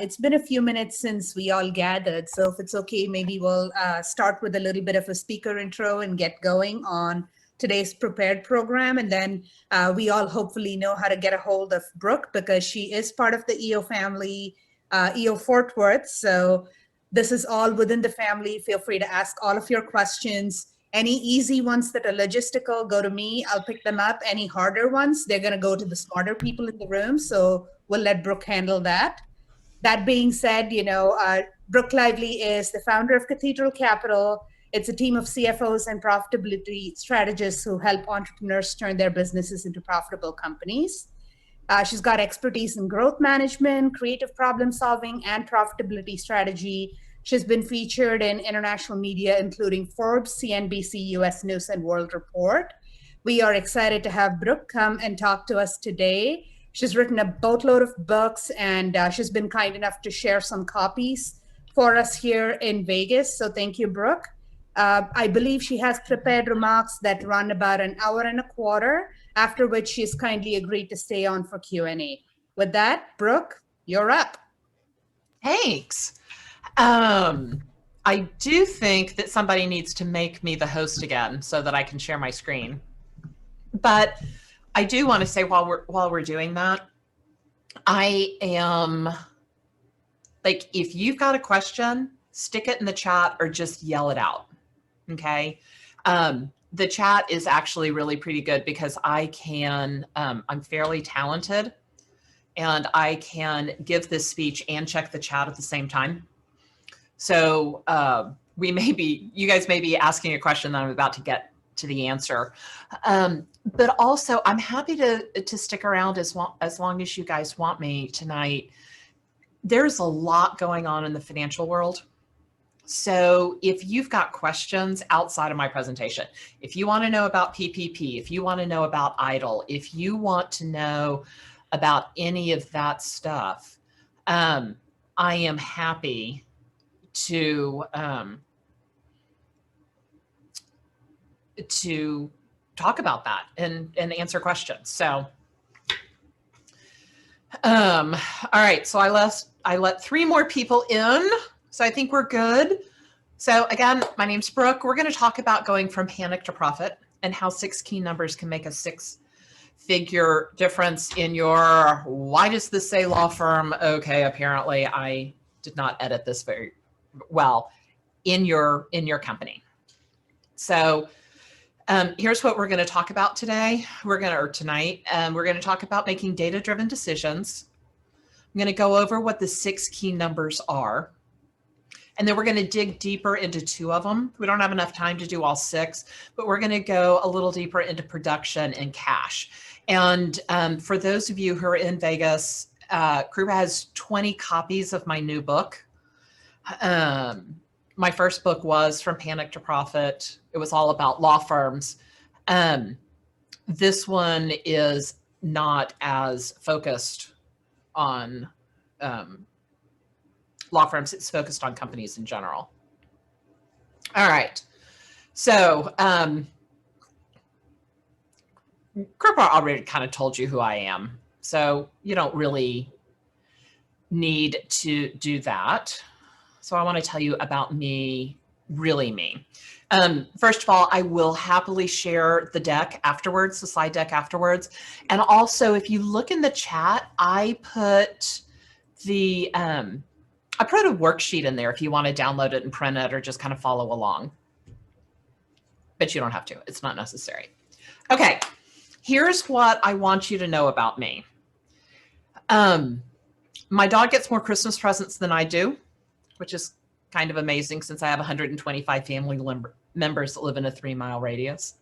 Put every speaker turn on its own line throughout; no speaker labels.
it's been a few minutes since we all gathered. So if it's okay, maybe we'll start with a little bit of a speaker intro and get going on today's prepared program. And then we all hopefully know how to get a hold of Brooke because she is part of the EO family, EO Fort Worth. So this is all within the family. Feel free to ask all of your questions. Any easy ones that are logistical, go to me. I'll pick them up. Any harder ones, they're going to go to the smarter people in the room. So we'll let Brooke handle that. That being said, Brooke Lively is the founder of Cathedral Capital. It's a team of CFOs and profitability strategists who help entrepreneurs turn their businesses into profitable companies. She's got expertise in growth management, creative problem solving, and profitability strategy. She's been featured in international media, including Forbes, CNBC, US News and World Report. We are excited to have Brooke come and talk to us today. She's written a boatload of books, and she's been kind enough to share some copies for us here in Vegas. So thank you, Brooke. I believe she has prepared remarks that run about an hour and a quarter, after which she's kindly agreed to stay on for Q&A. With that, Brooke, you're up.
Thanks. I do think that somebody needs to make me the host again so that I can share my screen. But I do want to say while we're doing that, I am like, if you've got a question, stick it in the chat or just yell it out. Okay. The chat is actually really pretty good because I can, I'm fairly talented and I can give this speech and check the chat at the same time. So you guys may be asking a question that I'm about to get to the answer. But also I'm happy to stick around as long as you guys want me tonight. There's a lot going on in the financial world. So if you've got questions outside of my presentation, if you want to know about PPP, if you want to know about IDLE, if you want to know about any of that stuff, I am happy to talk about that and answer questions. So, all right. So I let 3 more people in. So I think we're good. So again, my name's Brooke. We're going to talk about going from panic to profit and how 6 key numbers can make a 6-figure difference in your, why does this say law firm? Okay, apparently I did not edit this very well, in your company. So here's what we're going to talk about today. Tonight. We're going to talk about making data-driven decisions. I'm going to go over what the 6 key numbers are. And then we're going to dig deeper into 2 of them. We don't have enough time to do all 6, but we're going to go a little deeper into production and cash. And for those of you who are in Vegas, Krupa has 20 copies of my new book. My first book was From Panic to Profit. It was all about law firms. This one is not as focused on law firms. It's focused on companies in general. All right. So Krupa already kind of told you who I am. So you don't really need to do that. So I want to tell you about me, really me. First of all, I will happily share the deck afterwards, the slide deck afterwards. And also, if you look in the chat, I put a worksheet in there if you want to download it and print it or just kind of follow along. But you don't have to. It's not necessary. Okay, here's what I want you to know about me. My dog gets more Christmas presents than I do, which is kind of amazing since I have 125 family members that live in a 3-mile radius.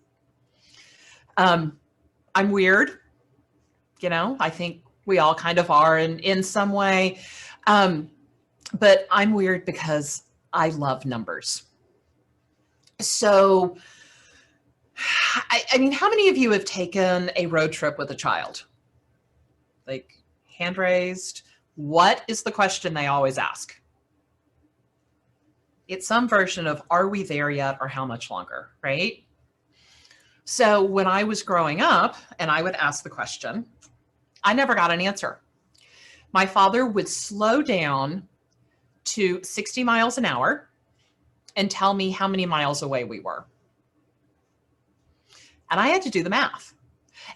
I'm weird. I think we all kind of are in some way. But I'm weird because I love numbers. So, I mean, how many of you have taken a road trip with a child? Like, hand raised. What is the question they always ask? It's some version of, are we there yet, or how much longer, right? So when I was growing up and I would ask the question, I never got an answer. my father would slow down to 60 miles an hour and tell me how many miles away we were. And I had to do the math.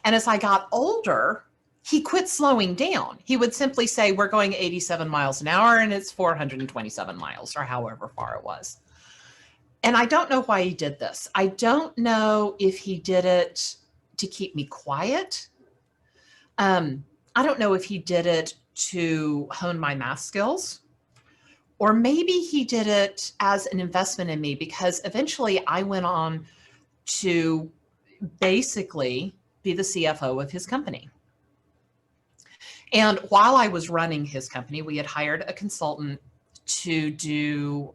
And as I got older, he quit slowing down. He would simply say, we're going 87 miles an hour and it's 427 miles, or however far it was. And I don't know why he did this. I don't know if he did it to keep me quiet. I don't know if he did it to hone my math skills, or maybe he did it as an investment in me, because eventually I went on to basically be the CFO of his company. And while I was running his company, we had hired a consultant to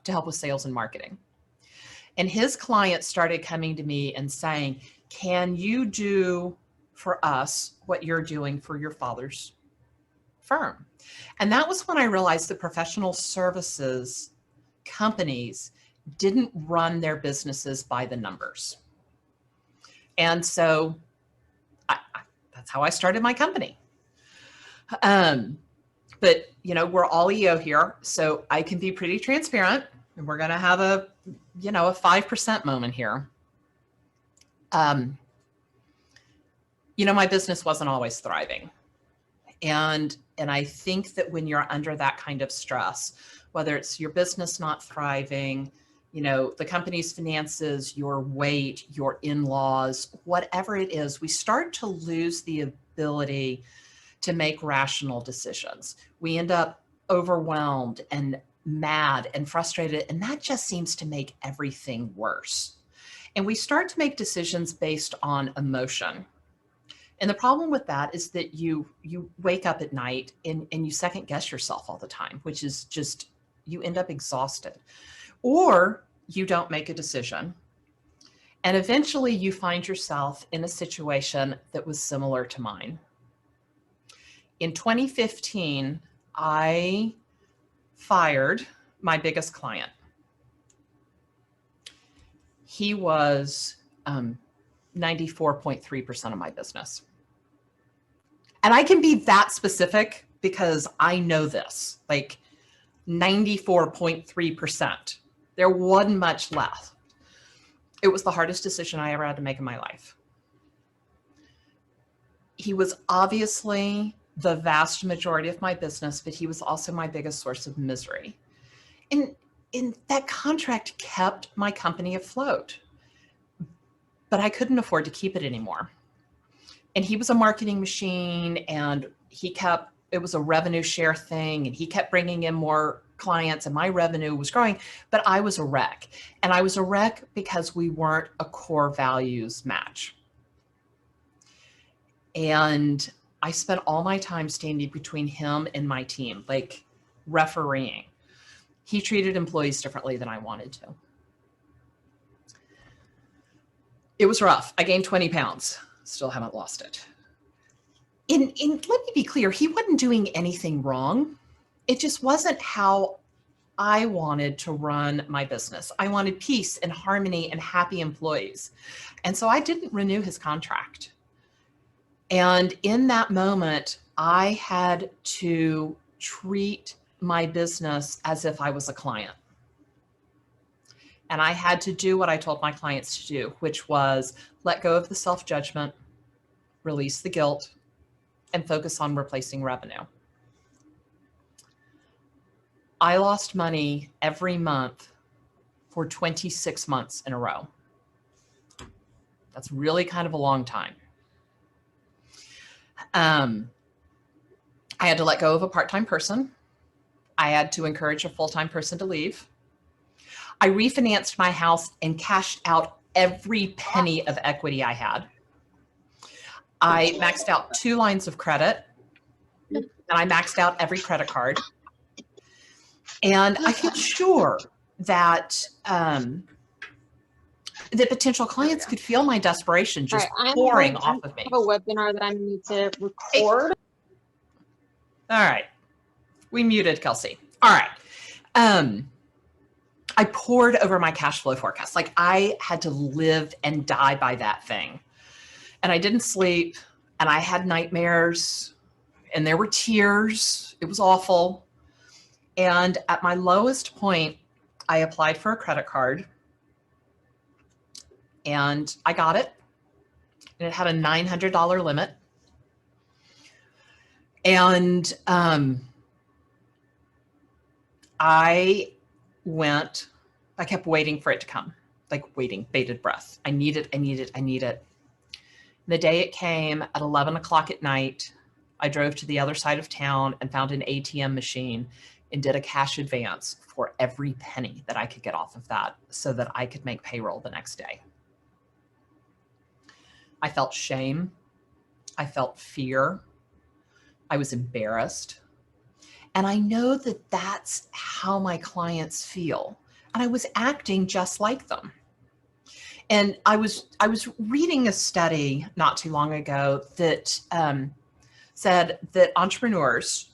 help with sales and marketing. And his clients started coming to me and saying, can you do for us what you're doing for your father's firm? And that was when I realized that professional services companies didn't run their businesses by the numbers. And so that's how I started my company. But we're all EO here, so I can be pretty transparent, and we're going to have a 5% moment here. My business wasn't always thriving. And I think that when you're under that kind of stress, whether it's your business not thriving, the company's finances, your weight, your in-laws, whatever it is, we start to lose the ability to make rational decisions. We end up overwhelmed and mad and frustrated, and that just seems to make everything worse. And we start to make decisions based on emotion. And the problem with that is that you wake up at night and you second guess yourself all the time, which is just, you end up exhausted. Or you don't make a decision. And eventually you find yourself in a situation that was similar to mine. In 2015, I fired my biggest client. He was 94.3% of my business. And I can be that specific because I know this, like 94.3%. There wasn't much left. It was the hardest decision I ever had to make in my life. He was obviously the vast majority of my business, but he was also my biggest source of misery. And that contract kept my company afloat, but I couldn't afford to keep it anymore. And he was a marketing machine, and it was a revenue share thing, and he kept bringing in more clients and my revenue was growing, but I was a wreck. And I was a wreck because we weren't a core values match. And I spent all my time standing between him and my team, like refereeing. He treated employees differently than I wanted to. It was rough. I gained 20 pounds. Still haven't lost it. And let me be clear, he wasn't doing anything wrong. It just wasn't how I wanted to run my business. I wanted peace and harmony and happy employees. And so I didn't renew his contract. And in that moment, I had to treat my business as if I was a client. And I had to do what I told my clients to do, which was let go of the self-judgment, release the guilt, and focus on replacing revenue. I lost money every month for 26 months in a row. That's really kind of a long time. I had to let go of a part-time person. I had to encourage a full-time person to leave. I refinanced my house and cashed out every penny of equity I had. I maxed out 2 lines of credit, and I maxed out every credit card. And I feel sure that the potential clients could feel my desperation just pouring off of me.
I have a webinar that I need to record.
All right. We muted Kelsey. All right. I poured over my cash flow forecast. Like I had to live and die by that thing. And I didn't sleep, and I had nightmares, and there were tears. It was awful. And at my lowest point, I applied for a credit card and I got it. And it had a $900 limit. And I kept waiting for it to come, like waiting, bated breath. I need it. The day it came at 11 o'clock at night, I drove to the other side of town and found an ATM machine and did a cash advance for every penny that I could get off of that so that I could make payroll the next day. I felt shame. I felt fear. I was embarrassed. And I know that that's how my clients feel. And I was acting just like them. And I was reading a study not too long ago that said that entrepreneurs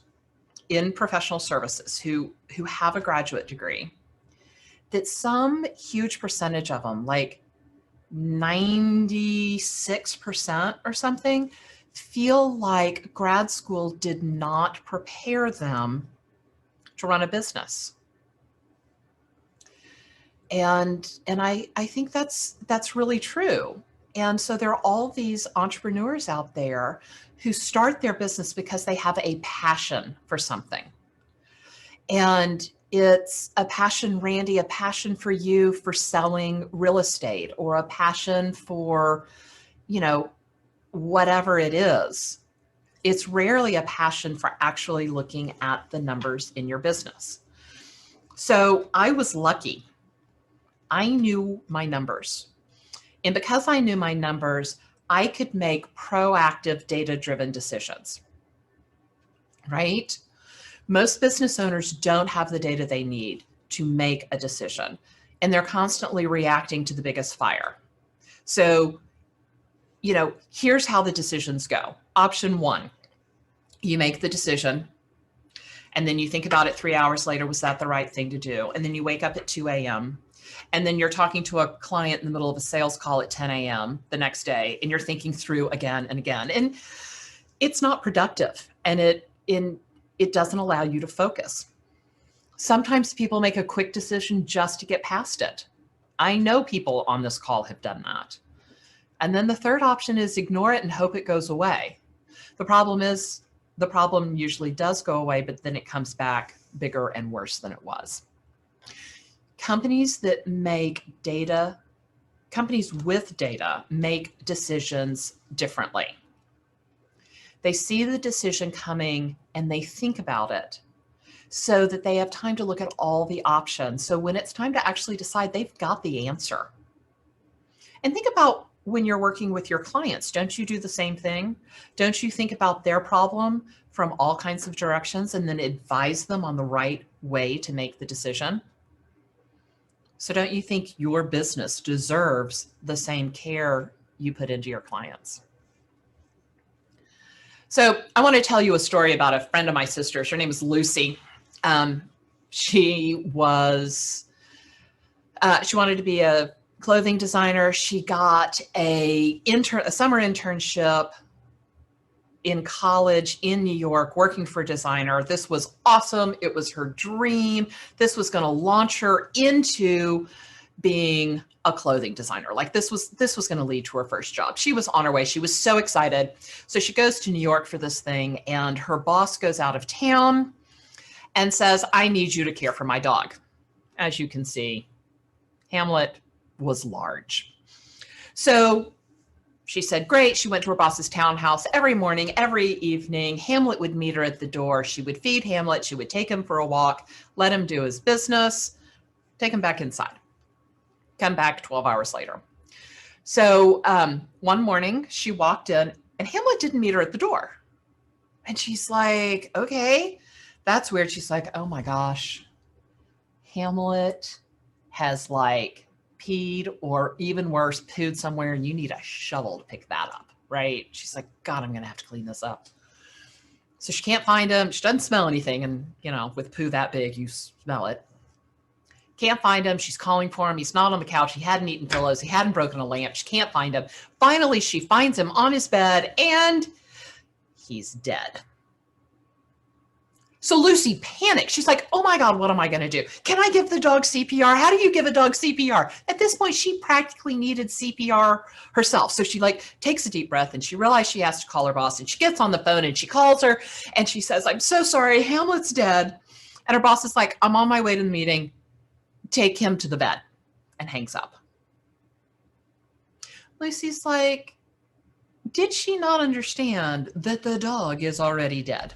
in professional services who have a graduate degree, that some huge percentage of them, like 96% or something, feel like grad school did not prepare them to run a business. And I think that's really true. And so there are all these entrepreneurs out there who start their business because they have a passion for something. And it's a passion, Randy, a passion for you for selling real estate, or a passion for, whatever it is. It's rarely a passion for actually looking at the numbers in your business. So I was lucky. I knew my numbers. And because I knew my numbers, I could make proactive data-driven decisions, right? Most business owners don't have the data they need to make a decision, and they're constantly reacting to the biggest fire. So, here's how the decisions go. Option one, you make the decision, and then you think about it 3 hours later, was that the right thing to do? And then you wake up at 2 a.m. and then you're talking to a client in the middle of a sales call at 10 a.m. the next day, and you're thinking through again and again. And it's not productive, and it doesn't allow you to focus. Sometimes people make a quick decision just to get past it. I know people on this call have done that. And then the third option is ignore it and hope it goes away. The problem usually does go away, but then it comes back bigger and worse than it was. Companies with data make decisions differently. They see the decision coming and they think about it so that they have time to look at all the options. So when it's time to actually decide, they've got the answer. And think about when you're working with your clients. Don't you do the same thing? Don't you think about their problem from all kinds of directions and then advise them on the right way to make the decision? So don't you think your business deserves the same care you put into your clients? So I want to tell you a story about a friend of my sister's. Her name is Lucy. She wanted to be a clothing designer. She got a summer internship in college in New York working for a designer. This was awesome. It was her dream. This was going to launch her into being a clothing designer. Like this was going to lead to her first job. She was on her way. She was so excited. So she goes to New York for this thing, and her boss goes out of town and says, I need you to care for my dog. As you can see, Hamlet was large. So she said, great. She went to her boss's townhouse every morning, every evening. Hamlet would meet her at the door. She would feed Hamlet. She would take him for a walk, let him do his business, take him back inside, come back 12 hours later. So one morning she walked in and Hamlet didn't meet her at the door. And she's like, okay, that's weird. She's like, oh my gosh, Hamlet has peed, or even worse, pooed somewhere, and you need a shovel to pick that up, right? She's like, God, I'm going to have to clean this up. So she can't find him. She doesn't smell anything. And, with poo that big, you smell it. Can't find him. She's calling for him. He's not on the couch. He hadn't eaten pillows. He hadn't broken a lamp. She can't find him. Finally, she finds him on his bed, and he's dead. So Lucy panics. She's like, oh my God, what am I going to do? Can I give the dog CPR? How do you give a dog CPR? At this point, she practically needed CPR herself. So she like takes a deep breath and she realized she has to call her boss, and she gets on the phone and she calls her and she says, I'm so sorry, Hamlet's dead. And her boss is like, I'm on my way to the meeting. Take him to the vet, and hangs up. Lucy's like, did she not understand that the dog is already dead?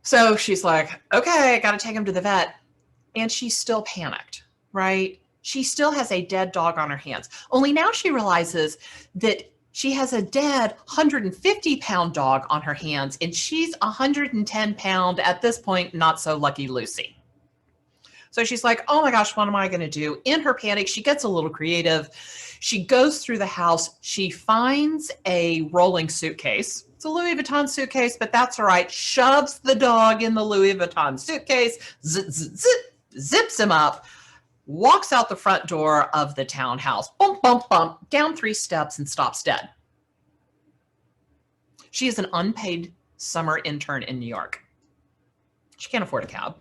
So she's like, okay, I got to take him to the vet. And she's still panicked, right? She still has a dead dog on her hands. Only now she realizes that she has a dead 150-pound dog on her hands, and she's 110-pound, at this point, not so lucky Lucy. So she's like, oh my gosh, what am I going to do? In her panic, she gets a little creative. She goes through the house. She finds a rolling suitcase. It's a Louis Vuitton suitcase, but that's all right. Shoves the dog in the Louis Vuitton suitcase, zips him up, walks out the front door of the townhouse, bump, bump, bump, down 3 steps and stops dead. She is an unpaid summer intern in New York. She can't afford a cab.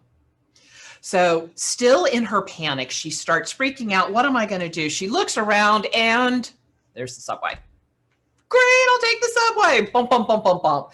So still in her panic, she starts freaking out. What am I going to do? She looks around and there's the subway. Great, I'll take the subway. Bump, bump, bump, bump, bump.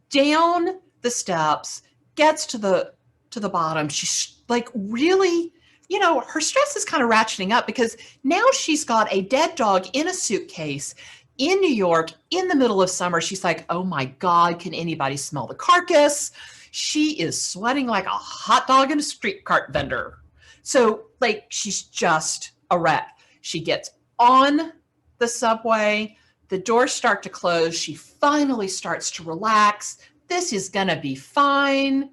Down the steps, gets to the bottom. She's like really, you know, her stress is kind of ratcheting up because now she's got a dead dog in a suitcase in New York in the middle of summer. She's like, oh my God, can anybody smell the carcass? She is sweating like a hot dog in a street cart vendor. So like she's just a wreck. She gets on the subway. The doors start to close. She finally starts to relax. This is going to be fine.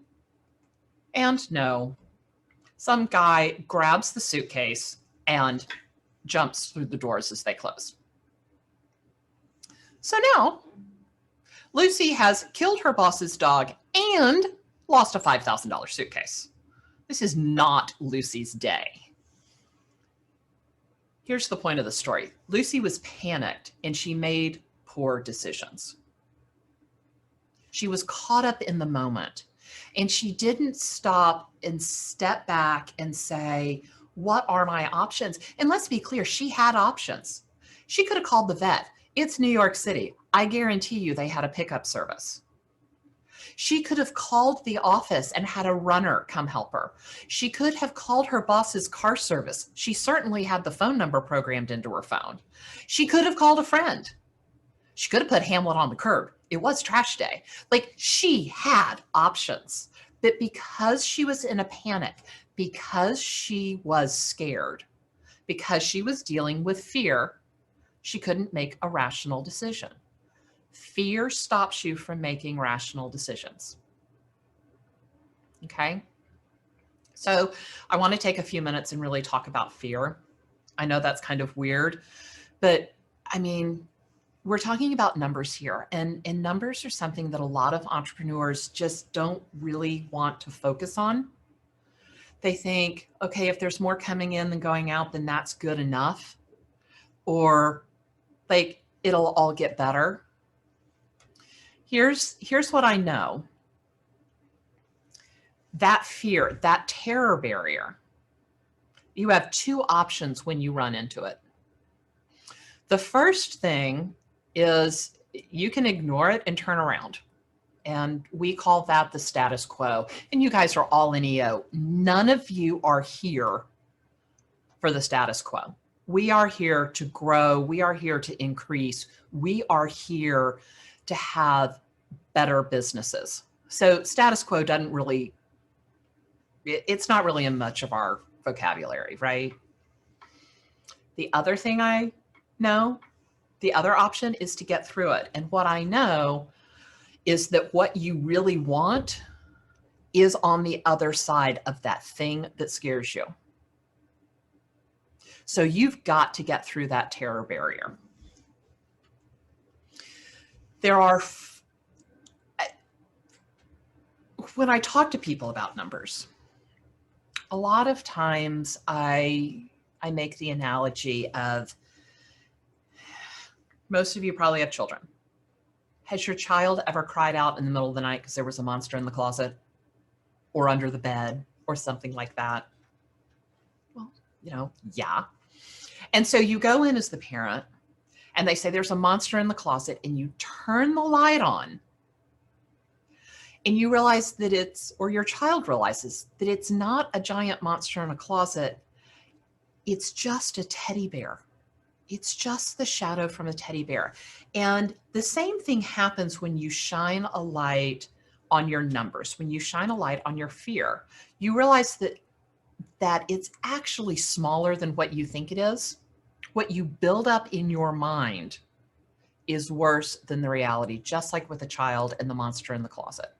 And no, some guy grabs the suitcase and jumps through the doors as they close. So now Lucy has killed her boss's dog and lost a $5,000 suitcase. This is not Lucy's day. Here's the point of the story. Lucy was panicked and she made poor decisions. She was caught up in the moment and she didn't stop and step back and say, what are my options? And let's be clear, she had options. She could have called the vet. It's New York City. I guarantee you they had a pickup service. She could have called the office and had a runner come help her. She could have called her boss's car service. She certainly had the phone number programmed into her phone. She could have called a friend. She could have put Hamlet on the curb. It was trash day. Like she had options, but because she was in a panic, because she was scared, because she was dealing with fear, she couldn't make a rational decision. Fear stops you from making rational decisions. Okay? So I want to take a few minutes and really talk about fear. I know that's kind of weird, but I mean, we're talking about numbers here, and numbers are something that a lot of entrepreneurs just don't really want to focus on. They think, okay, if there's more coming in than going out, then that's good enough. Or like, it'll all get better. Here's what I know. That fear, that terror barrier, you have 2 options when you run into it. The first thing is you can ignore it and turn around. And we call that the status quo. And you guys are all in EO. None of you are here for the status quo. We are here to grow. We are here to increase. We are here to have better businesses. So status quo doesn't really, it's not really in much of our vocabulary, right? The other thing I know, the other option is to get through it. And what I know is that what you really want is on the other side of that thing that scares you. So you've got to get through that terror barrier. There are, when I talk to people about numbers, a lot of times I make the analogy of, most of you probably have children. Has your child ever cried out in the middle of the night because there was a monster in the closet or under the bed or something like that? Well, yeah. And so you go in as the parent and they say there's a monster in the closet, and you turn the light on and you realize that or your child realizes that it's not a giant monster in a closet. It's just a teddy bear. It's just the shadow from a teddy bear. And the same thing happens when you shine a light on your numbers, when you shine a light on your fear. You realize that it's actually smaller than what you think it is. What you build up in your mind is worse than the reality, just like with a child and the monster in the closet.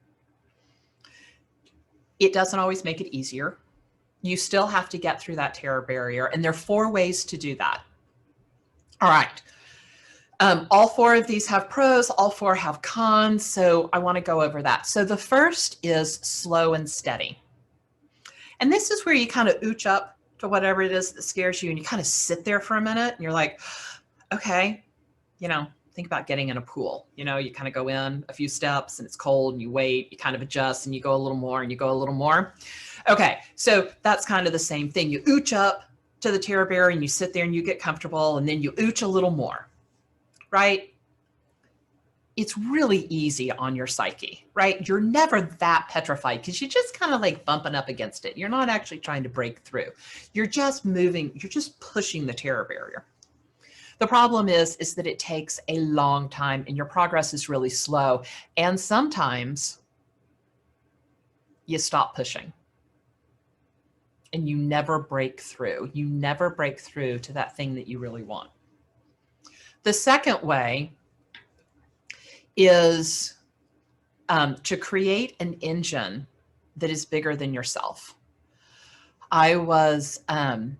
It doesn't always make it easier. You still have to get through that terror barrier. And there are 4 ways to do that. All right. All 4 of these have pros, all 4 have cons. So I want to go over that. So the first is slow and steady. And this is where you kind of ooch up to whatever it is that scares you. And you kind of sit there for a minute and you're like, okay, think about getting in a pool. You kind of go in a few steps and it's cold and you wait, you kind of adjust and you go a little more and you go a little more. Okay, so that's kind of the same thing. You ooch up to the terror barrier and you sit there and you get comfortable and then you ooch a little more, right? It's really easy on your psyche, right? You're never that petrified because you're just kind of like bumping up against it. You're not actually trying to break through. You're just moving, you're just pushing the terror barrier. The problem is that it takes a long time and your progress is really slow. And sometimes you stop pushing and you never break through. You never break through to that thing that you really want. The second way is to create an engine that is bigger than yourself. I was on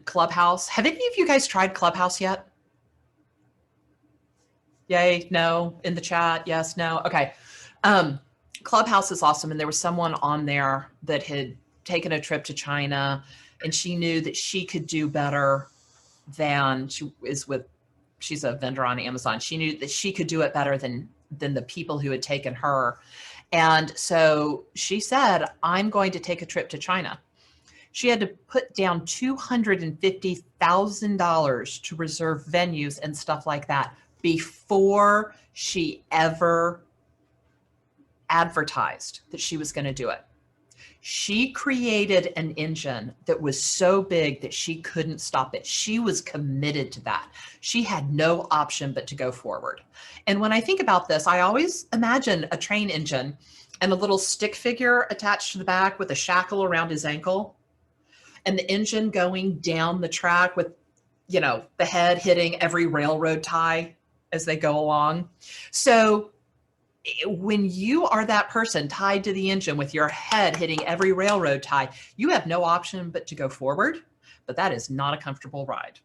Clubhouse. Have any of you guys tried Clubhouse yet? Yay, no, in the chat, yes, no, okay. Clubhouse is awesome. And there was someone on there that had taken a trip to China and she knew that she could do better than she's a vendor on Amazon. She knew that she could do it better than the people who had taken her. And so she said, I'm going to take a trip to China. She had to put down $250,000 to reserve venues and stuff like that before she ever advertised that she was going to do it. She created an engine that was so big that she couldn't stop it. She was committed to that. She had no option but to go forward. And when I think about this, I always imagine a train engine and a little stick figure attached to the back with a shackle around his ankle, and the engine going down the track with, the head hitting every railroad tie as they go along. So when you are that person tied to the engine with your head hitting every railroad tie, you have no option but to go forward, but that is not a comfortable ride.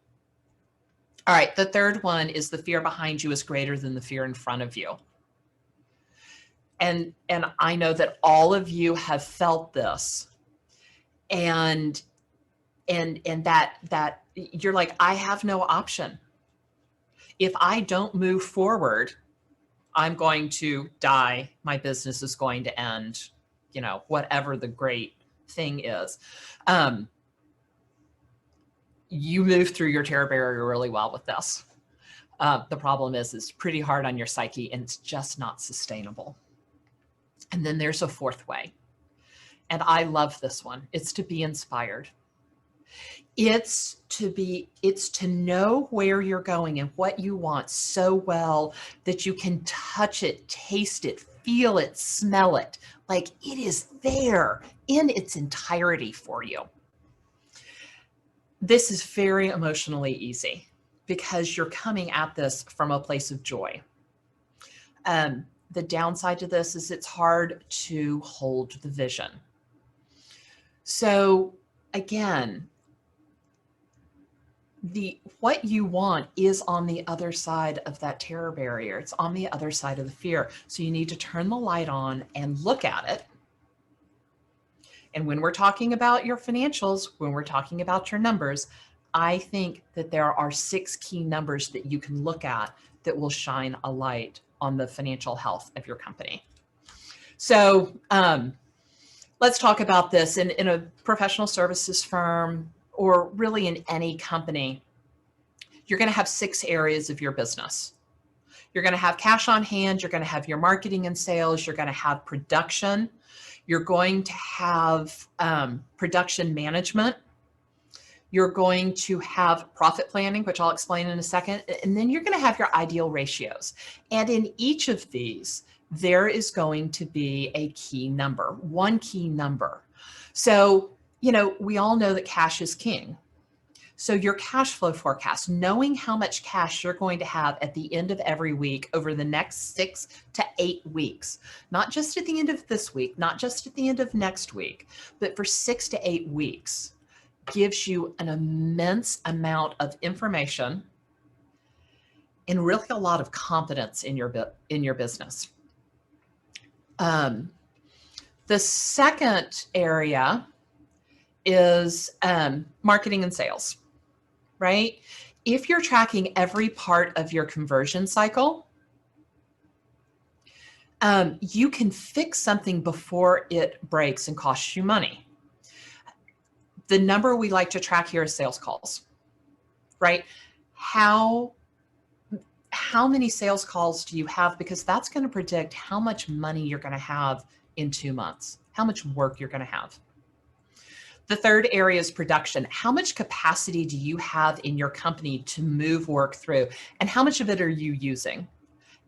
All right, the third one is the fear behind you is greater than the fear in front of you. And I know that all of you have felt this, and that you're like, I have no option. If I don't move forward, I'm going to die. My business is going to end, whatever the great thing is. You move through your terror barrier really well with this. The problem is it's pretty hard on your psyche and it's just not sustainable. And then there's a fourth way. And I love this one. It's to be inspired. It's to know where you're going and what you want so well that you can touch it, taste it, feel it, smell it. Like it is there in its entirety for you. This is very emotionally easy because you're coming at this from a place of joy. The downside to this is it's hard to hold the vision. So again, what you want is on the other side of that terror barrier. It's on the other side of the fear. So you need to turn the light on and look at it. And when we're talking about your financials, when we're talking about your numbers, I think that there are 6 key numbers that you can look at that will shine a light on the financial health of your company. So let's talk about this in a professional services firm, or really in any company. You're going to have 6 areas of your business. You're going to have cash on hand. You're going to have your marketing and sales. You're going to have production. You're going to have production management. You're going to have profit planning, which I'll explain in a second. And then you're going to have your ideal ratios. And in each of these, there is going to be a key number, one key number. So, you know, we all know that cash is king. So your cash flow forecast, knowing how much cash you're going to have at the end of every week over the next 6 to 8 weeks, not just at the end of this week, not just at the end of next week, but for 6 to 8 weeks, gives you an immense amount of information and really a lot of confidence in your business. The second area is marketing and sales, right? If you're tracking every part of your conversion cycle, you can fix something before it breaks and costs you money. The number we like to track here is sales calls, right? How many sales calls do you have? Because that's going to predict how much money you're going to have in 2 months, how much work you're going to have. The third area is production. How much capacity do you have in your company to move work through? And how much of it are you using?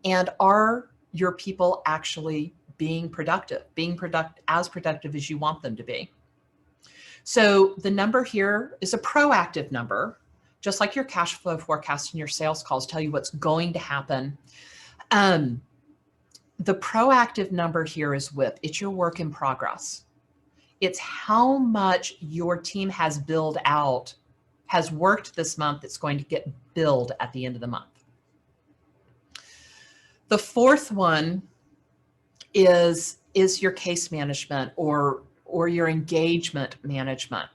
And are your people actually being productive, as productive as you want them to be? So the number here is a proactive number, just like your cash flow forecast and your sales calls tell you what's going to happen. The proactive number here is WIP. It's your work in progress. It's how much your team has worked this month that's going to get billed at the end of the month. The fourth one is your case management or your engagement management.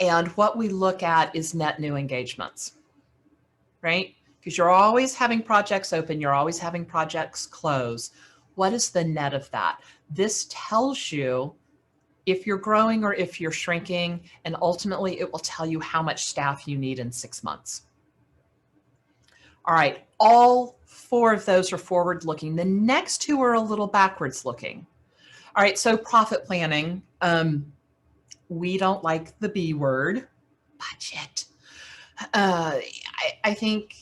And what we look at is net new engagements, right? Because you're always having projects open, you're always having projects close. What is the net of that? This tells you if you're growing or if you're shrinking, and ultimately it will tell you how much staff you need in 6 months. All right, all 4 of those are forward looking. The next 2 are a little backwards looking. All right, so profit planning. We don't like the B word, budget. I think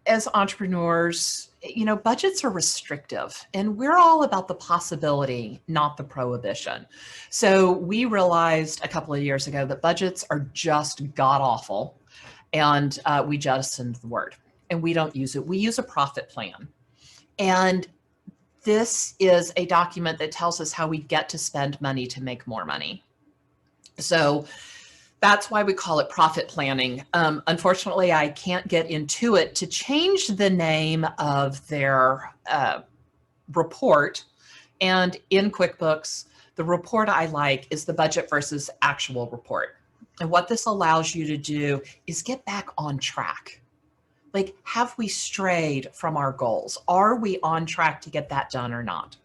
as entrepreneurs, you know, budgets are restrictive and we're all about the possibility, not the prohibition. So we realized a couple of years ago that budgets are just god awful, and we jettisoned the word and we don't use it. We use a profit plan. And this is a document that tells us how we get to spend money to make more money. So that's why we call it profit planning. Unfortunately, I can't get into it to change the name of their report. And in QuickBooks, the report I like is the budget versus actual report. And what this allows you to do is get back on track. Like, have we strayed from our goals? Are we on track to get that done or not?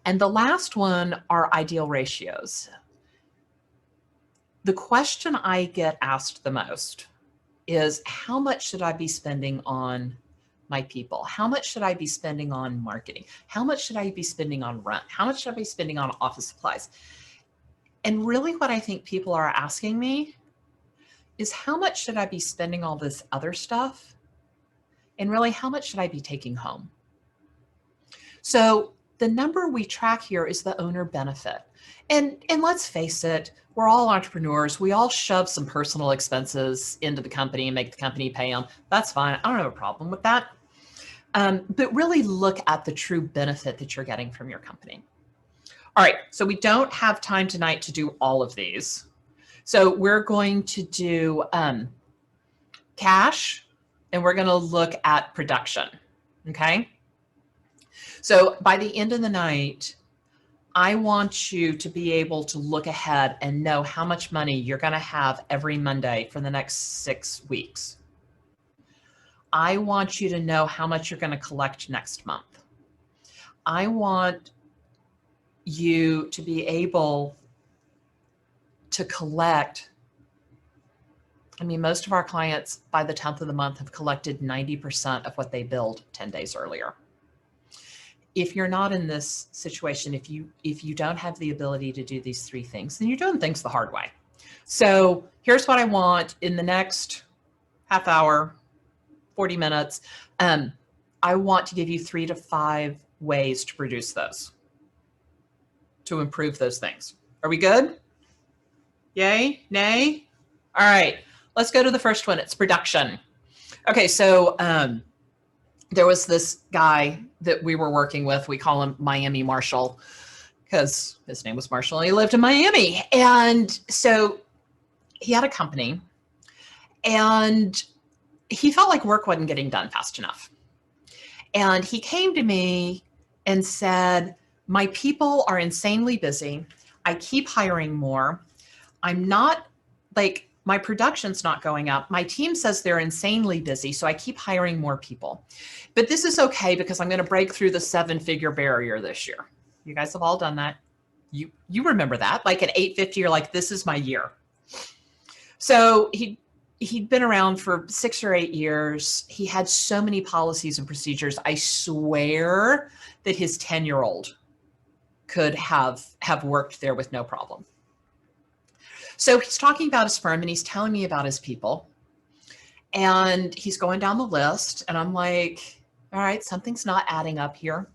And the last one are ideal ratios. The question I get asked the most is, how much should I be spending on my people? How much should I be spending on marketing? How much should I be spending on rent? How much should I be spending on office supplies? And really what I think people are asking me is, how much should I be spending all this other stuff? And really, how much should I be taking home? So the number we track here is the owner benefit. And let's face it, we're all entrepreneurs. We all shove some personal expenses into the company and make the company pay them. That's fine. I don't have a problem with that. But really look at the true benefit that you're getting from your company. All right, so we don't have time tonight to do all of these. So we're going to do cash, and we're going to look at production, okay? So by the end of the night, I want you to be able to look ahead and know how much money you're going to have every Monday for the next 6 weeks. I want you to know how much you're going to collect next month. I want you to be able to collect. I mean, most of our clients by the 10th of the month have collected 90% of what they billed 10 days earlier. If you're not in this situation, if you don't have the ability to do these 3 things, then you're doing things the hard way. So here's what I want in the next half hour, 40 minutes. I want to give you 3 to 5 ways to produce those, to improve those things. Are we good? Yay? Nay? All right, let's go to the first one. It's production. Okay, so there was this guy that we were working with. We call him Miami Marshall because his name was Marshall and he lived in Miami. And so he had a company and he felt like work wasn't getting done fast enough. And he came to me and said, my people are insanely busy. I keep hiring more. I'm not like, my production's not going up. My team says they're insanely busy, so I keep hiring more people. But this is okay because I'm going to break through the 7-figure barrier this year. You guys have all done that. You remember that. Like at 850, you're like, this is my year. So he'd been around for 6 or 8 years. He had so many policies and procedures. I swear that his 10-year-old could have worked there with no problem. So he's talking about his firm and he's telling me about his people and he's going down the list and I'm like, all right, something's not adding up here.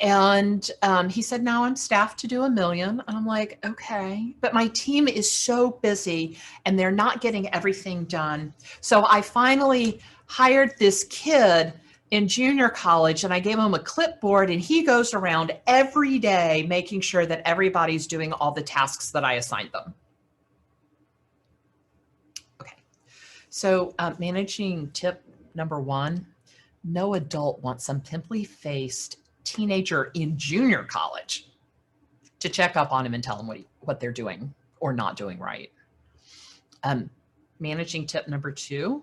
And he said, now I'm staffed to do $1 million. And I'm like, okay, but my team is so busy and they're not getting everything done. So I finally hired this kid in junior college and I gave him a clipboard and he goes around every day making sure that everybody's doing all the tasks that I assigned them. Okay, so managing tip number 1, no adult wants some pimply-faced teenager in junior college to check up on him and tell him what they're doing or not doing right. Managing tip number 2,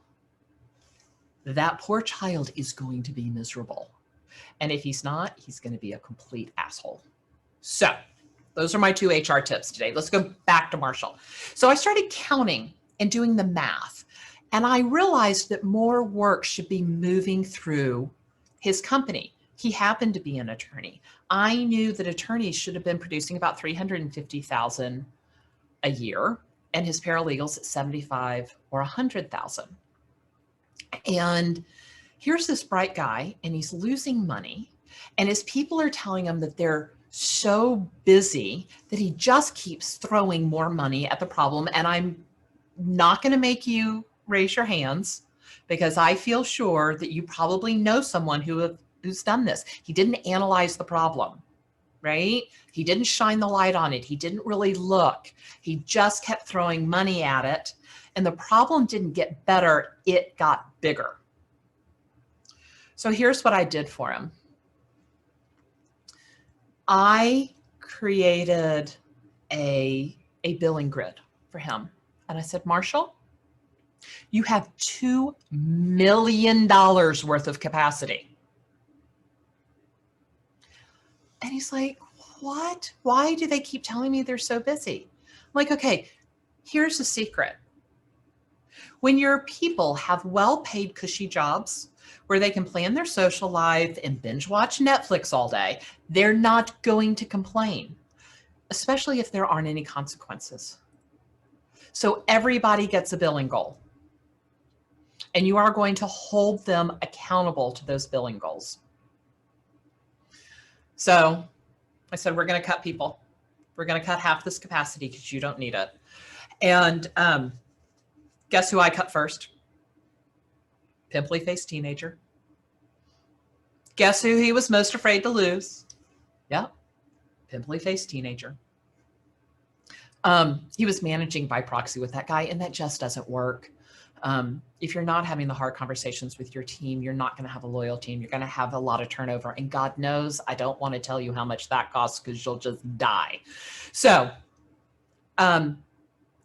that poor child is going to be miserable. And if he's not, he's going to be a complete asshole. So those are my 2 HR tips today. Let's go back to Marshall. So I started counting and doing the math, and I realized that more work should be moving through his company. He happened to be an attorney. I knew that attorneys should have been producing about $350,000 a year, and his paralegals at $75,000 or $100,000. And here's this bright guy and he's losing money and his people are telling him that they're so busy that he just keeps throwing more money at the problem. And I'm not going to make you raise your hands because I feel sure that you probably know someone who's done this. He didn't analyze the problem, right? He didn't shine the light on it. He didn't really look. He just kept throwing money at it. And the problem didn't get better, it got bigger. So here's what I did for him. I created a billing grid for him. And I said, Marshall, you have $2 million worth of capacity. And he's like, what? Why do they keep telling me they're so busy? I'm like, okay, here's the secret. When your people have well-paid, cushy jobs where they can plan their social life and binge watch Netflix all day, they're not going to complain, especially if there aren't any consequences. So everybody gets a billing goal, and you are going to hold them accountable to those billing goals. So I said, we're going to cut people. We're going to cut half this capacity because you don't need it. And guess who I cut first? Pimply-faced teenager. Guess who he was most afraid to lose? Yep, pimply-faced teenager. He was managing by proxy with that guy, and that just doesn't work. If you're not having the hard conversations with your team, you're not going to have a loyal team. You're going to have a lot of turnover. And God knows, I don't want to tell you how much that costs because you'll just die. So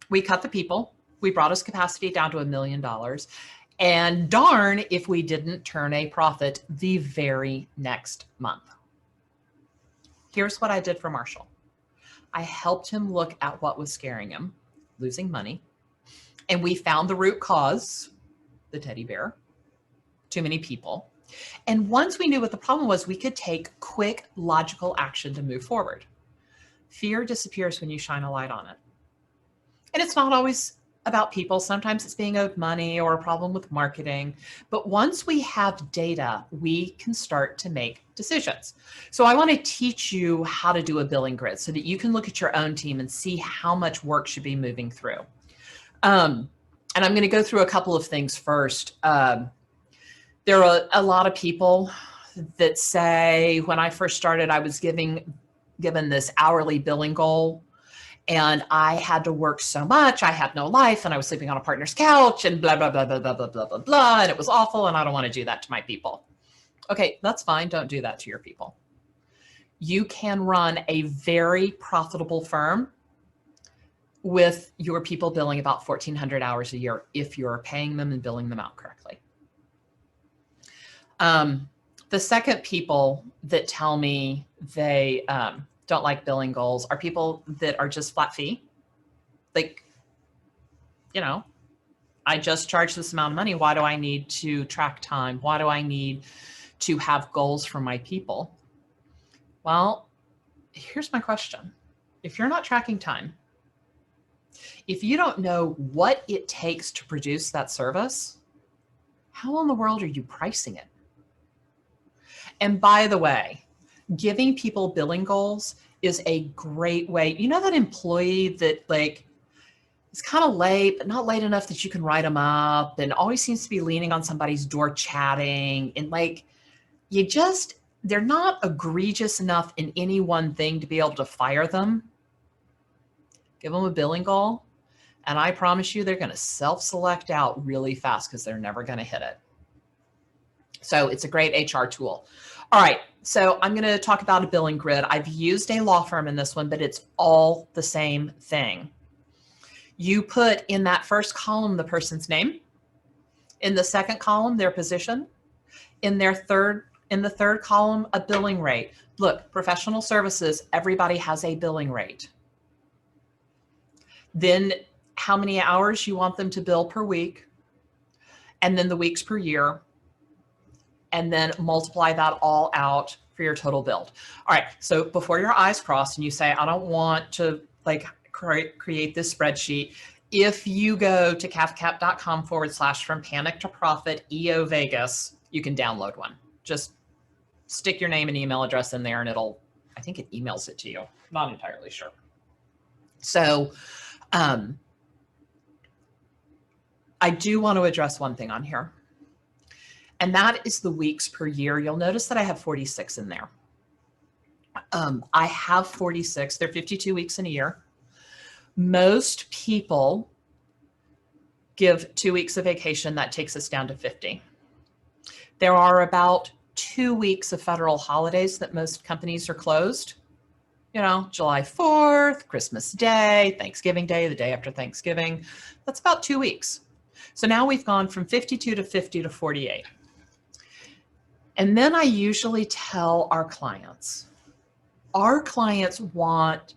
we cut the people. We brought his capacity down to $1 million. And darn if we didn't turn a profit the very next month. Here's what I did for Marshall. I helped him look at what was scaring him, losing money. And we found the root cause, the teddy bear, too many people. And once we knew what the problem was, we could take quick, logical action to move forward. Fear disappears when you shine a light on it. And it's not always about people. Sometimes it's being owed money or a problem with marketing. But once we have data, we can start to make decisions. So I want to teach you how to do a billing grid so that you can look at your own team and see how much work should be moving through. And I'm going to go through a couple of things first. There are a lot of people that say, when I first started, I was given this hourly billing goal. And I had to work so much, I had no life, and I was sleeping on a partner's couch, and blah, blah, blah, blah, blah, blah, blah, blah, blah, and it was awful, and I don't want to do that to my people. Okay, that's fine. Don't do that to your people. You can run a very profitable firm with your people billing about 1,400 hours a year if you're paying them and billing them out correctly. The second people that tell me they don't like billing goals are people that are just flat fee. Like, you know, I just charge this amount of money. Why do I need to track time? Why do I need to have goals for my people? Well, here's my question. If you're not tracking time, if you don't know what it takes to produce that service, how in the world are you pricing it? And by the way, giving people billing goals is a great way. You know that employee that like is kind of late, but not late enough that you can write them up and always seems to be leaning on somebody's door chatting and like they're not egregious enough in any one thing to be able to fire them. Give them a billing goal. And I promise you, they're going to self-select out really fast because they're never going to hit it. So it's a great HR tool. All right, so I'm going to talk about a billing grid. I've used a law firm in this one, but it's all the same thing. You put in that first column the person's name, in the second column their position, in the third column a billing rate. Look, professional services, everybody has a billing rate. Then how many hours you want them to bill per week, and then the weeks per year, and then multiply that all out for your total billed. All right, so before your eyes cross and you say, I don't want to like create this spreadsheet, if you go to cathcap.com/from panic to profit EO Vegas, you can download one. Just stick your name and email address in there and I think it emails it to you. Not entirely sure. So I do want to address one thing on here. And that is the weeks per year. You'll notice that I have 46 in there. I have 46. They're 52 weeks in a year. Most people give 2 weeks of vacation. That takes us down to 50. There are about 2 weeks of federal holidays that most companies are closed. You know, July 4th, Christmas Day, Thanksgiving Day, the day after Thanksgiving. That's about 2 weeks. So now we've gone from 52 to 50 to 48. And then I usually tell our clients want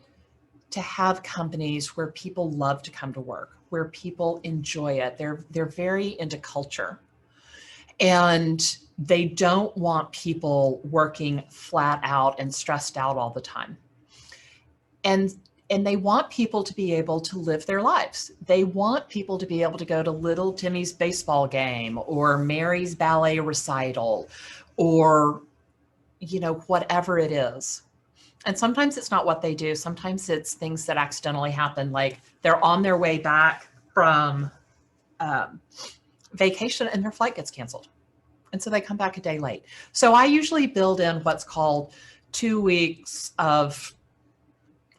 to have companies where people love to come to work, where people enjoy it. They're very into culture. And they don't want people working flat out and stressed out all the time. And they want people to be able to live their lives. They want people to be able to go to little Timmy's baseball game or Mary's ballet recital or, you know, whatever it is. And sometimes it's not what they do. Sometimes it's things that accidentally happen. Like they're on their way back from vacation and their flight gets canceled. And so they come back a day late. So I usually build in what's called 2 weeks of,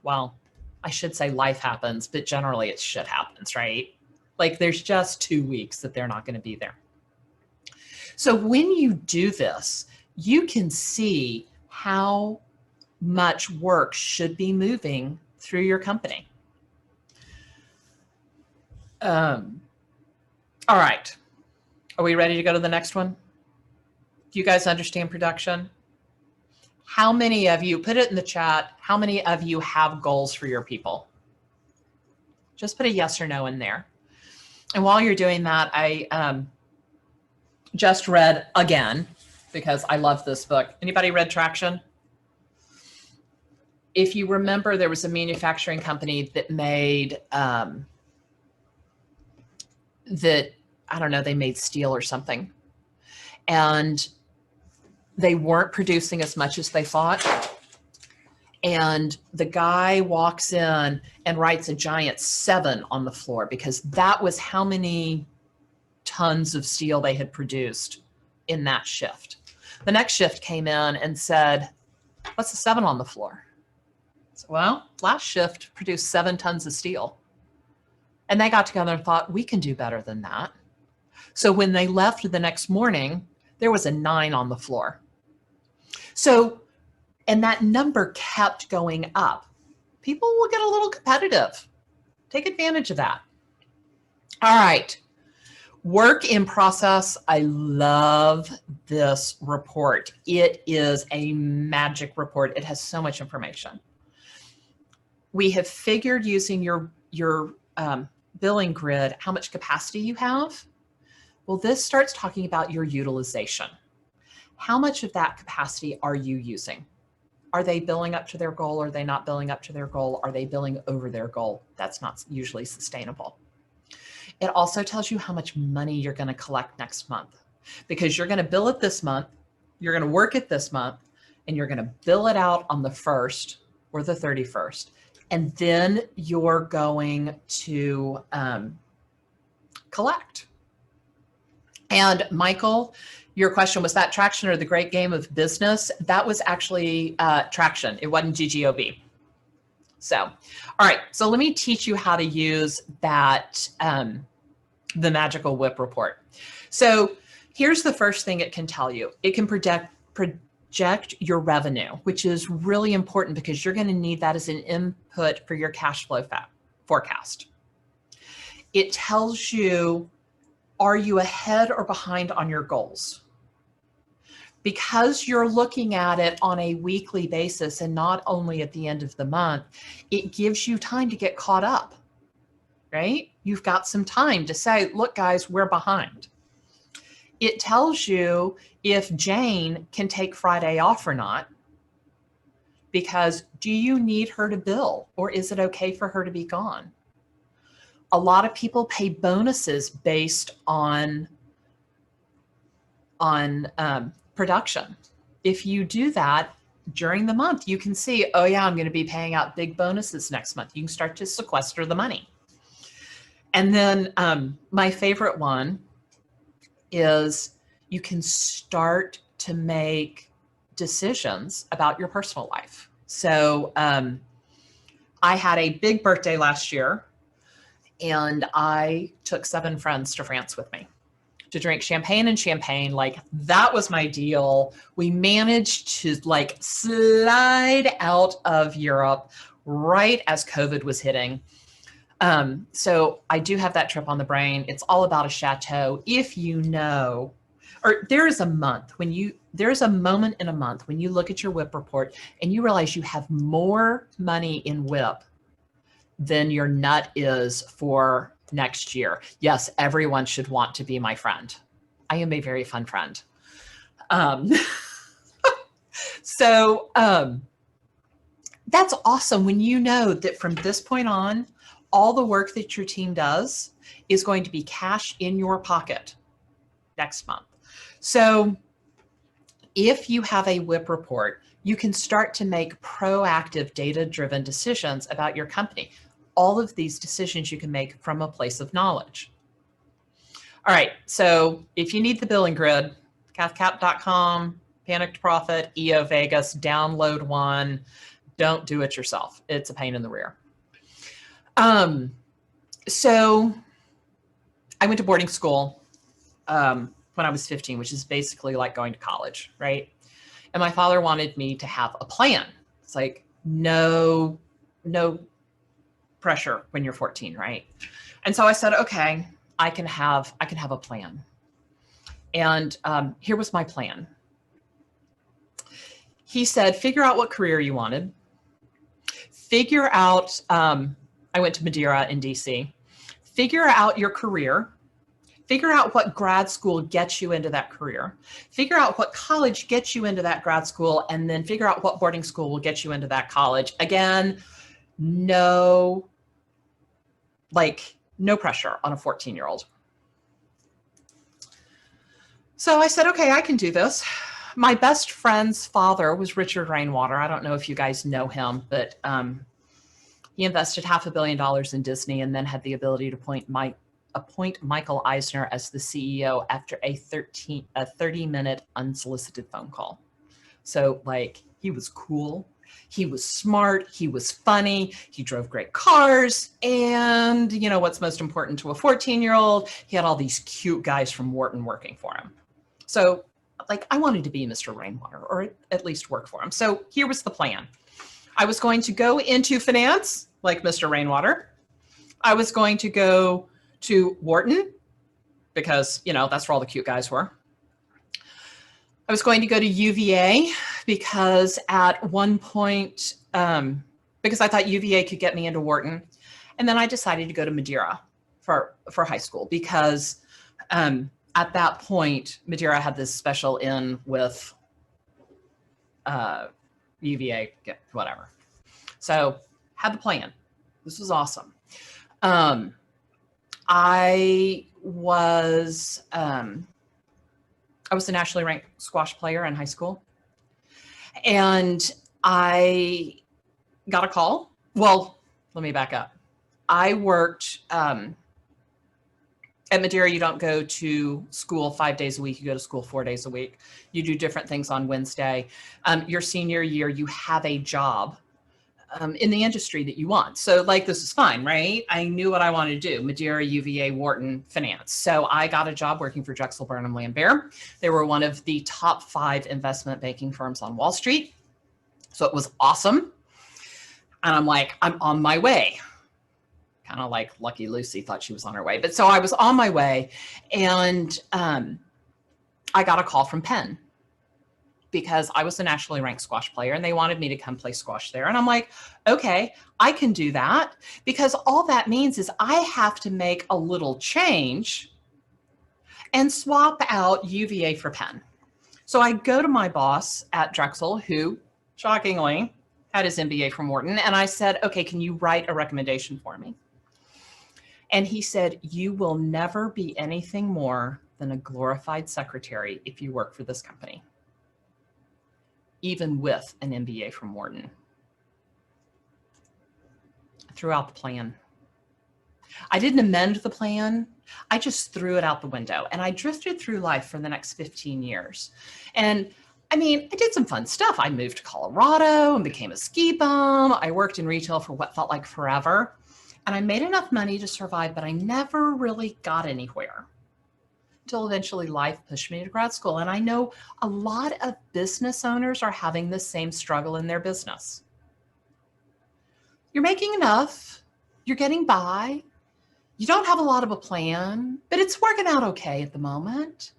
well, I should say life happens, but generally it's shit happens, right? Like there's just 2 weeks that they're not going to be there. So when you do this, you can see how much work should be moving through your company. All right. Are we ready to go to the next one? Do you guys understand production? How many of you, put it in the chat, how many of you have goals for your people? Just put a yes or no in there. And while you're doing that, I just read again, because I love this book. Anybody read Traction? If you remember, there was a manufacturing company that made, I don't know, they made steel or something. And they weren't producing as much as they thought. And the guy walks in and writes a giant 7 on the floor because that was how many tons of steel they had produced in that shift. The next shift came in and said, what's the 7 on the floor? So, well, last shift produced 7 tons of steel. And they got together and thought, we can do better than that. So when they left the next morning, there was a 9 on the floor. So, and that number kept going up. People will get a little competitive. Take advantage of that. All right. Work in process. I love this report. It is a magic report. It has so much information. We have figured using your billing grid how much capacity you have. Well, this starts talking about your utilization. How much of that capacity are you using? Are they billing up to their goal? Are they not billing up to their goal? Are they billing over their goal? That's not usually sustainable. It also tells you how much money you're going to collect next month, because you're going to bill it this month, you're going to work it this month, and you're going to bill it out on the 1st or the 31st. And then you're going to collect. And Michael, your question, was that Traction or the Great Game of Business? That was actually Traction. It wasn't GGOB. So, all right. So let me teach you how to use that, the magical whip report. So here's the first thing it can tell you. It can project your revenue, which is really important because you're going to need that as an input for your cash flow forecast. It tells you, are you ahead or behind on your goals? Because you're looking at it on a weekly basis and not only at the end of the month, it gives you time to get caught up, right? You've got some time to say, look, guys, we're behind. It tells you if Jane can take Friday off or not, because do you need her to bill, or is it okay for her to be gone? A lot of people pay bonuses based on production. If you do that during the month, you can see, oh yeah, I'm going to be paying out big bonuses next month. You can start to sequester the money. And then my favorite one is you can start to make decisions about your personal life. So I had a big birthday last year, and I took 7 friends to France with me to drink champagne and champagne. Like, that was my deal. We managed to like slide out of Europe right as COVID was hitting. So I do have that trip on the brain. It's all about a chateau. If you know, or there is a month when there's a moment in a month when you look at your WIP report and you realize you have more money in WIP than your nut is for next year. Yes, everyone should want to be my friend. I am a very fun friend. So that's awesome when you know that from this point on, all the work that your team does is going to be cash in your pocket next month. So if you have a WIP report, you can start to make proactive data-driven decisions about your company. All of these decisions you can make from a place of knowledge. All right, so if you need the billing grid, cathcap.com, Panic to Profit, EO Vegas, download one. Don't do it yourself. It's a pain in the rear. So I went to boarding school when I was 15, which is basically like going to college, right? And my father wanted me to have a plan. It's like, no pressure when you're 14, right? And so I said, okay, I can have a plan. And here was my plan. He said, figure out what career you wanted. Figure out, I went to Madeira in DC. Figure out your career. Figure out what grad school gets you into that career. Figure out what college gets you into that grad school, and then figure out what boarding school will get you into that college. Again, no pressure on a 14-year-old. So I said, okay, I can do this. My best friend's father was Richard Rainwater. I don't know if you guys know him, but he invested $500 million in Disney and then had the ability to appoint Michael Eisner as the CEO after a 30-minute unsolicited phone call. So like, he was cool. He was smart. He was funny. He drove great cars. And you know what's most important to a 14-year-old? He had all these cute guys from Wharton working for him. So like, I wanted to be Mr. Rainwater, or at least work for him. So here was the plan. I was going to go into finance like Mr. Rainwater. I was going to go to Wharton because, you know, that's where all the cute guys were. I was going to go to UVA because at one point, because I thought UVA could get me into Wharton. And then I decided to go to Madeira for high school because at that point, Madeira had this special in with UVA, whatever. So had the plan. This was awesome. I was a nationally ranked squash player in high school. And I got a call. Well, let me back up. I worked at Madeira. You don't go to school 5 days a week. You go to school 4 days a week. You do different things on Wednesday. Your senior year, you have a job in the industry that you want. So like, this is fine, right? I knew what I wanted to do. Madeira, UVA, Wharton, finance. So I got a job working for Drexel Burnham Lambert. They were one of the top 5 investment banking firms on Wall Street. So it was awesome. And I'm like, I'm on my way. Kind of like Lucky Lucy thought she was on her way. But so I was on my way, and I got a call from Penn because I was a nationally ranked squash player and they wanted me to come play squash there. And I'm like, okay, I can do that, because all that means is I have to make a little change and swap out UVA for Penn. So I go to my boss at Drexel, who shockingly had his MBA from Wharton. And I said, okay, can you write a recommendation for me? And he said, you will never be anything more than a glorified secretary if you work for this company, even with an MBA from Wharton. I threw out the plan. I didn't amend the plan. I just threw it out the window, and I drifted through life for the next 15 years. And I mean, I did some fun stuff. I moved to Colorado and became a ski bum. I worked in retail for what felt like forever. And I made enough money to survive, but I never really got anywhere until eventually life pushed me to grad school. And I know a lot of business owners are having the same struggle in their business. You're making enough, you're getting by, you don't have a lot of a plan, but it's working out okay at the moment.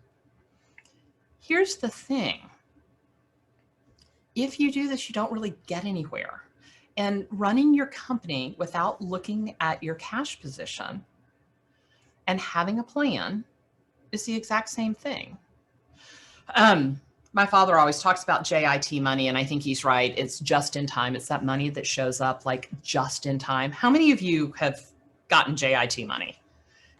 Here's the thing. If you do this, you don't really get anywhere. And running your company without looking at your cash position and having a plan is the exact same thing. My father always talks about JIT money, and I think he's right. It's just in time. It's that money that shows up like just in time. How many of you have gotten JIT money?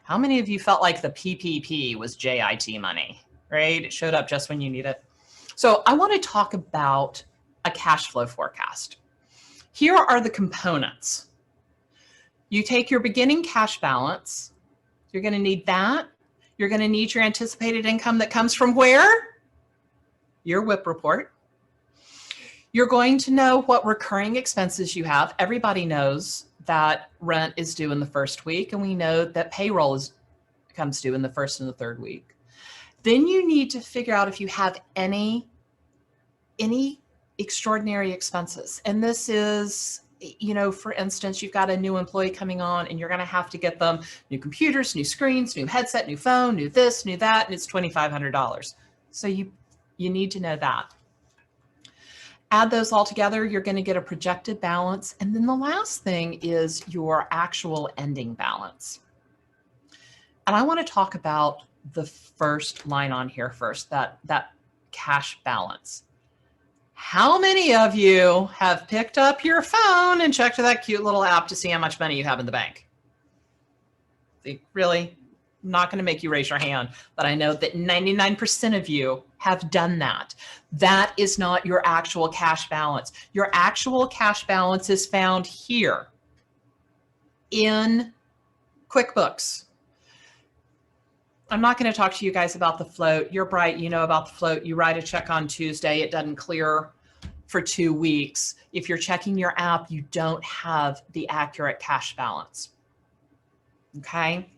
How many of you felt like the PPP was JIT money, right? It showed up just when you need it. So I want to talk about a cash flow forecast. Here are the components. You take your beginning cash balance. You're going to need that. You're going to need your anticipated income that comes from where? Your WIP report. You're going to know what recurring expenses you have. Everybody knows that rent is due in the first week, and we know that payroll is comes due in the first and the third week. Then you need to figure out if you have any extraordinary expenses. And this is, for instance, you've got a new employee coming on and you're going to have to get them new computers, new screens, new headset, new phone, new this, new that, and it's $2,500. So you need to know that. Add those all together, you're going to get a projected balance. And then the last thing is your actual ending balance. And I want to talk about the first line on here first, that cash balance. How many of you have picked up your phone and checked that cute little app to see how much money you have in the bank? Really? I'm not going to make you raise your hand, but I know that 99% of you have done that. That is not your actual cash balance. Your actual cash balance is found here in QuickBooks. I'm not going to talk to you guys about the float. You're bright. You know about the float. You write a check on Tuesday. It doesn't clear for 2 weeks. If you're checking your app, you don't have the accurate cash balance. Okay.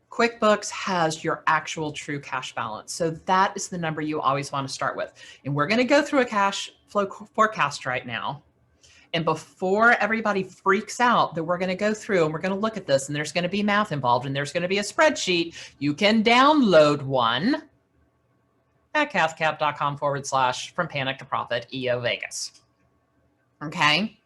QuickBooks has your actual true cash balance. So that is the number you always want to start with. And we're going to go through a cash flow forecast right now. And before everybody freaks out that we're going to go through and we're going to look at this and there's going to be math involved and there's going to be a spreadsheet, you can download one at cathcap.com/ From Panic to Profit, EO Vegas. Okay.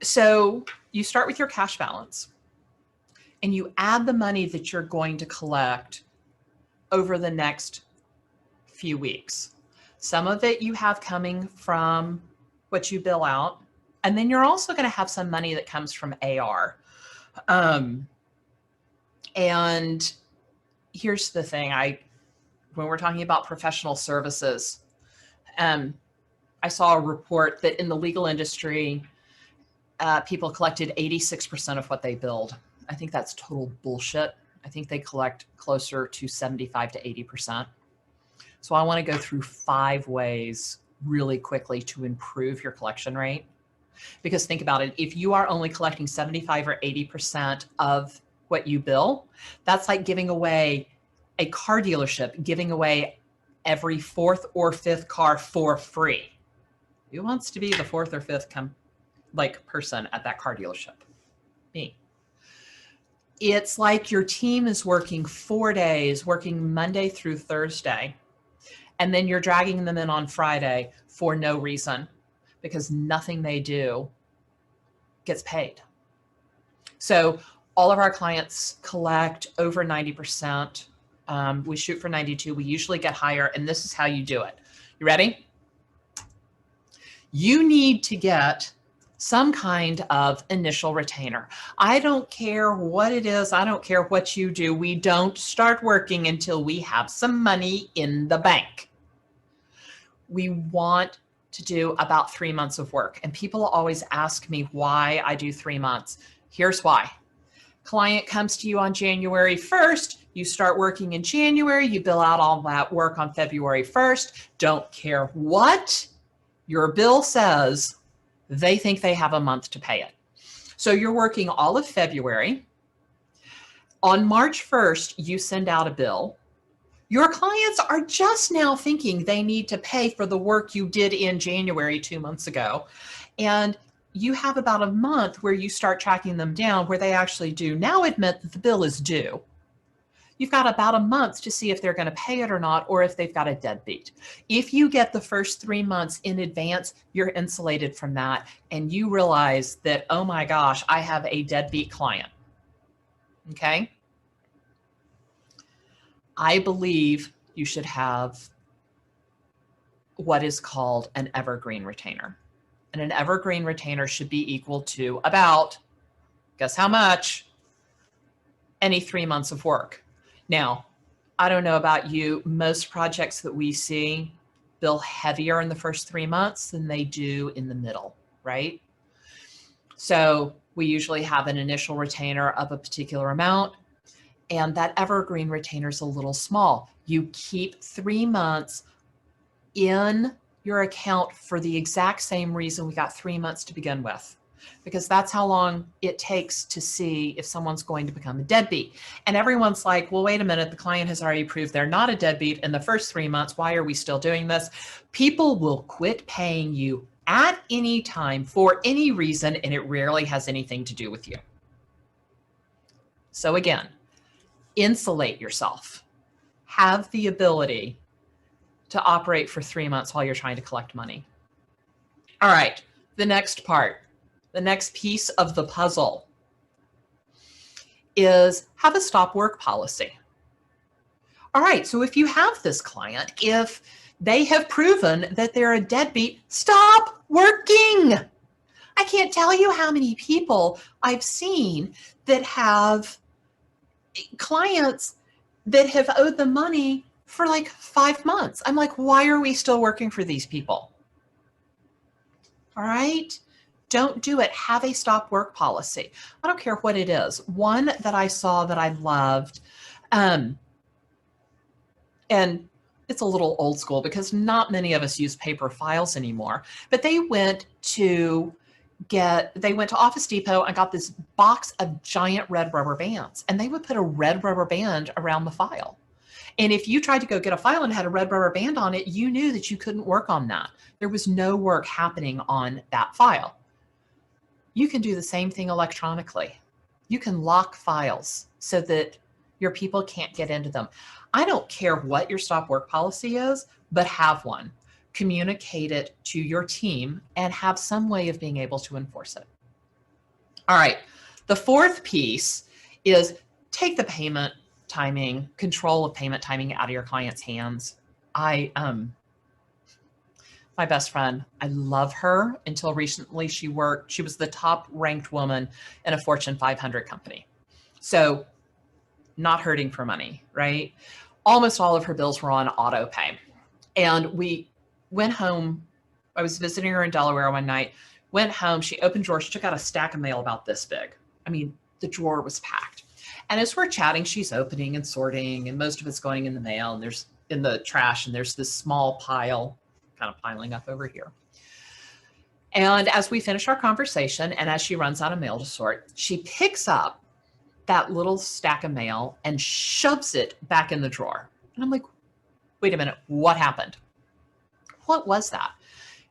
So you start with your cash balance and you add the money that you're going to collect over the next few weeks. Some of it you have coming from what you bill out. And then you're also going to have some money that comes from AR. And here's the thing, when we're talking about professional services, I saw a report that in the legal industry, people collected 86% of what they billed. I think that's total bullshit. I think they collect closer to 75 to 80%. So I want to go through 5 ways really quickly to improve your collection rate. Because think about it, if you are only collecting 75 or 80% of what you bill, that's like giving away a car dealership, giving away every 4th or 5th car for free. Who wants to be the 4th or 5th person at that car dealership? Me. It's like your team is working 4 days, working Monday through Thursday, and then you're dragging them in on Friday for no reason because nothing they do gets paid. So all of our clients collect over 90%. We shoot for 92. We usually get higher, and this is how you do it. You ready? You need to get some kind of initial retainer. I don't care what it is. I don't care what you do. We don't start working until we have some money in the bank. We want to do about 3 months of work. And people always ask me why I do 3 months. Here's why. Client comes to you on January 1st. You start working in January. You bill out all that work on February 1st. Don't care what your bill says. They think they have a month to pay it. So you're working all of February. On March 1st, you send out a bill. Your clients are just now thinking they need to pay for the work you did in January 2 months ago. And you have about a month where you start tracking them down where they actually do now admit that the bill is due. You've got about a month to see if they're going to pay it or not, or if they've got a deadbeat. If you get the first 3 months in advance, you're insulated from that. And you realize that, oh my gosh, I have a deadbeat client. Okay. I believe you should have what is called an evergreen retainer. And an evergreen retainer should be equal to about, guess how much? Any 3 months of work. Now, I don't know about you, most projects that we see bill heavier in the first 3 months than they do in the middle, right? So we usually have an initial retainer of a particular amount, and that evergreen retainer is a little small. You keep 3 months in your account for the exact same reason we got 3 months to begin with. because that's how long it takes to see if someone's going to become a deadbeat. And everyone's like, well, wait a minute, the client has already proved they're not a deadbeat in the first 3 months. Why are we still doing this? People will quit paying you at any time for any reason, and it rarely has anything to do with you. So again, insulate yourself. Have the ability to operate for 3 months while you're trying to collect money. All right, the next part, the next piece of the puzzle is have a stop work policy. All right, so if you have this client, if they have proven that they're a deadbeat, stop working. I can't tell you how many people I've seen that have clients that have owed them money for like 5 months. I'm like, why are we still working for these people? All right, don't do it. Have a stop work policy. I don't care what it is. One that I saw that I loved, and it's a little old school because not many of us use paper files anymore, but they went to Office Depot and got this box of giant red rubber bands, and they would put a red rubber band around the file. And if you tried to go get a file and had a red rubber band on it, you knew that you couldn't work on that. There was no work happening on that file. You can do the same thing electronically. You can lock files so that your people can't get into them. I don't care what your stop work policy is, but have one. Communicate it to your team and have some way of being able to enforce it. All right, the fourth piece is take the payment timing, control of payment timing out of your client's hands. My best friend, I love her. Until recently, she was the top ranked woman in a Fortune 500 company. So not hurting for money, right? Almost all of her bills were on auto pay. And we went home. I was visiting her in Delaware one night, went home, she opened drawers, she took out a stack of mail about this big. I mean, the drawer was packed. And as we're chatting, she's opening and sorting, and most of it's going in the mail, and there's in the trash, and there's this small pile kind of piling up over here. And as we finish our conversation, and as she runs out of mail to sort, she picks up that little stack of mail and shoves it back in the drawer. And I'm like, wait a minute, what happened? What was that?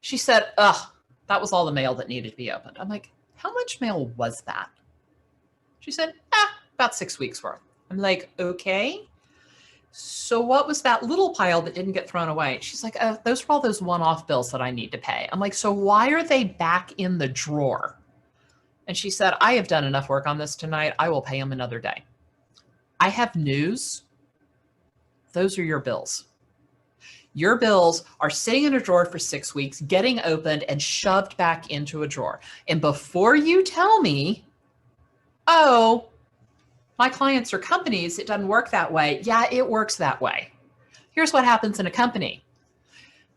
She said, that was all the mail that needed to be opened. I'm like, how much mail was that? She said, about 6 weeks worth. I'm like, okay. So what was that little pile that didn't get thrown away? She's like, those were all those one-off bills that I need to pay. I'm like, so why are they back in the drawer? And she said, I have done enough work on this tonight. I will pay them another day. I have news. Those are your bills. Your bills are sitting in a drawer for 6 weeks, getting opened and shoved back into a drawer. And before you tell me, oh, my clients are companies, it doesn't work that way. Yeah, it works that way. Here's what happens in a company.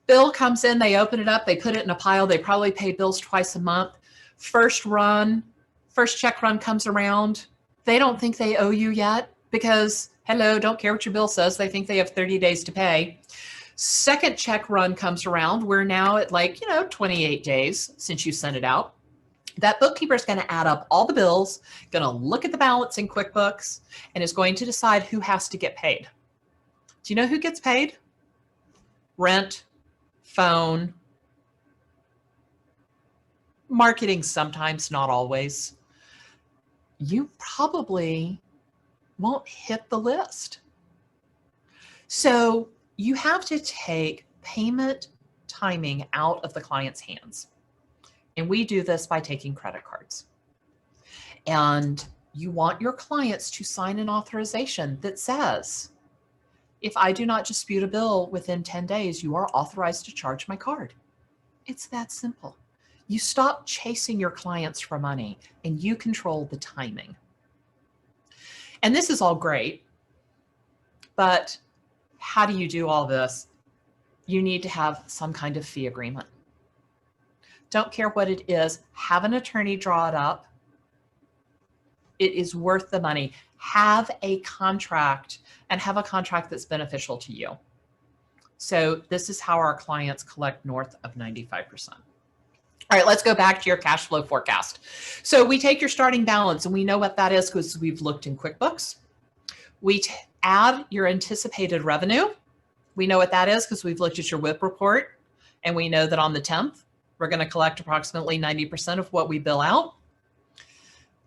Bill comes in, they open it up, they put it in a pile. They probably pay bills twice a month. First check run comes around. They don't think they owe you yet because, hello, don't care what your bill says. They think they have 30 days to pay. Second check run comes around. We're now at 28 days since you sent it out. That bookkeeper is going to add up all the bills, going to look at the balance in QuickBooks, and is going to decide who has to get paid. Do you know who gets paid? Rent, phone, marketing sometimes, not always. You probably won't hit the list. So you have to take payment timing out of the client's hands. And we do this by taking credit cards. And you want your clients to sign an authorization that says, if I do not dispute a bill within 10 days, you are authorized to charge my card. It's that simple. You stop chasing your clients for money and you control the timing. And this is all great, but how do you do all this? You need to have some kind of fee agreement. Don't care what it is. Have an attorney draw it up. It is worth the money. Have a contract and have a contract that's beneficial to you. So this is how our clients collect north of 95%. All right, let's go back to your cash flow forecast. So we take your starting balance, and we know what that is because we've looked in QuickBooks. We add your anticipated revenue. We know what that is because we've looked at your WIP report, and we know that on the 10th, we're going to collect approximately 90% of what we bill out.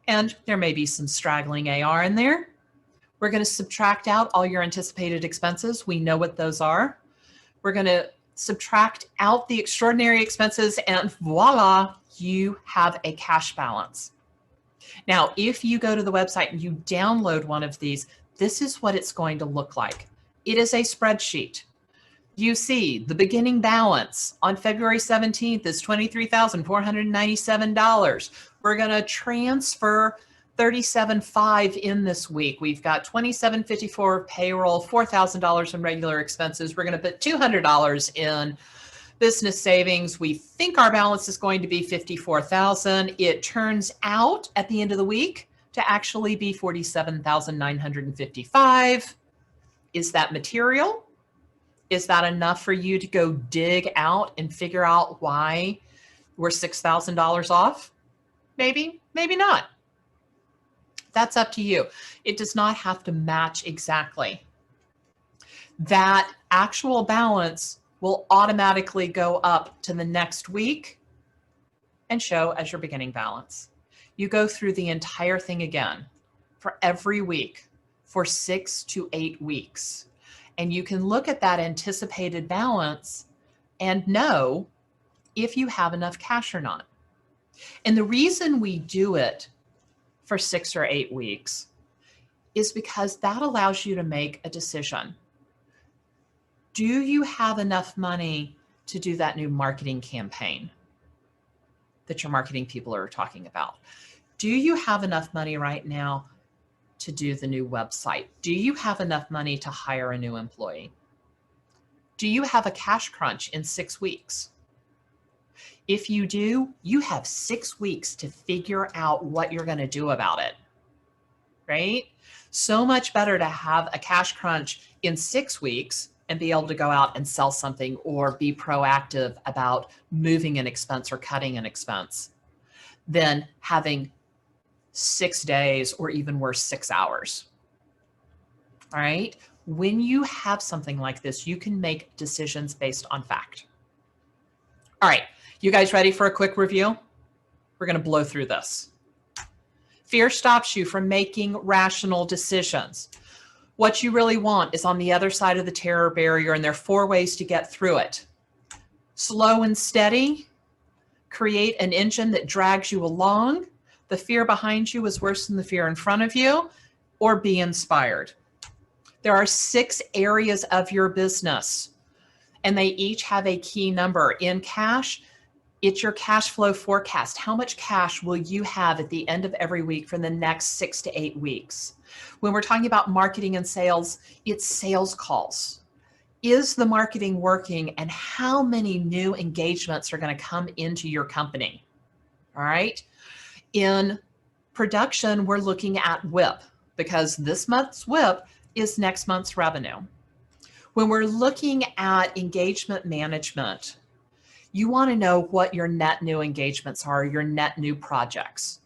And there may be some straggling AR in there. We're going to subtract out all your anticipated expenses. We know what those are. We're going to subtract out the extraordinary expenses, and voila, you have a cash balance. Now, if you go to the website and you download one of these, this is what it's going to look like. It is a spreadsheet. You see the beginning balance on February 17th is $23,497. We're going to transfer $37,500 in this week. We've got $27.54 payroll, $4,000 in regular expenses. We're going to put $200 in business savings. We think our balance is going to be $54,000. It turns out at the end of the week to actually be $47,955. Is that material? Is that enough for you to go dig out and figure out why we're $6,000 off? Maybe, maybe not. That's up to you. It does not have to match exactly. That actual balance will automatically go up to the next week and show as your beginning balance. You go through the entire thing again for every week for 6 to 8 weeks. And you can look at that anticipated balance and know if you have enough cash or not. And the reason we do it for 6 or 8 weeks is because that allows you to make a decision. Do you have enough money to do that new marketing campaign that your marketing people are talking about? Do you have enough money right now to do the new website? Do you have enough money to hire a new employee? Do you have a cash crunch in 6 weeks? If you do, you have 6 weeks to figure out what you're going to do about it, right? So much better to have a cash crunch in 6 weeks and be able to go out and sell something or be proactive about moving an expense or cutting an expense than having 6 days or even worse, 6 hours. All right. When you have something like this, you can make decisions based on fact. All right. You guys ready for a quick review? We're going to blow through this. Fear stops you from making rational decisions. What you really want is on the other side of the terror barrier, and there are 4 ways to get through it. Slow and steady. Create an engine that drags you along. The fear behind you is worse than the fear in front of you. Or be inspired. There are 6 areas of your business, and they each have a key number. In cash, it's your cash flow forecast. How much cash will you have at the end of every week for the next 6 to 8 weeks? When we're talking about marketing and sales, it's sales calls. Is the marketing working, and how many new engagements are going to come into your company? All right. In production, we're looking at WIP because this month's WIP is next month's revenue. When we're looking at engagement management, you want to know what your net new engagements are, your net new projects.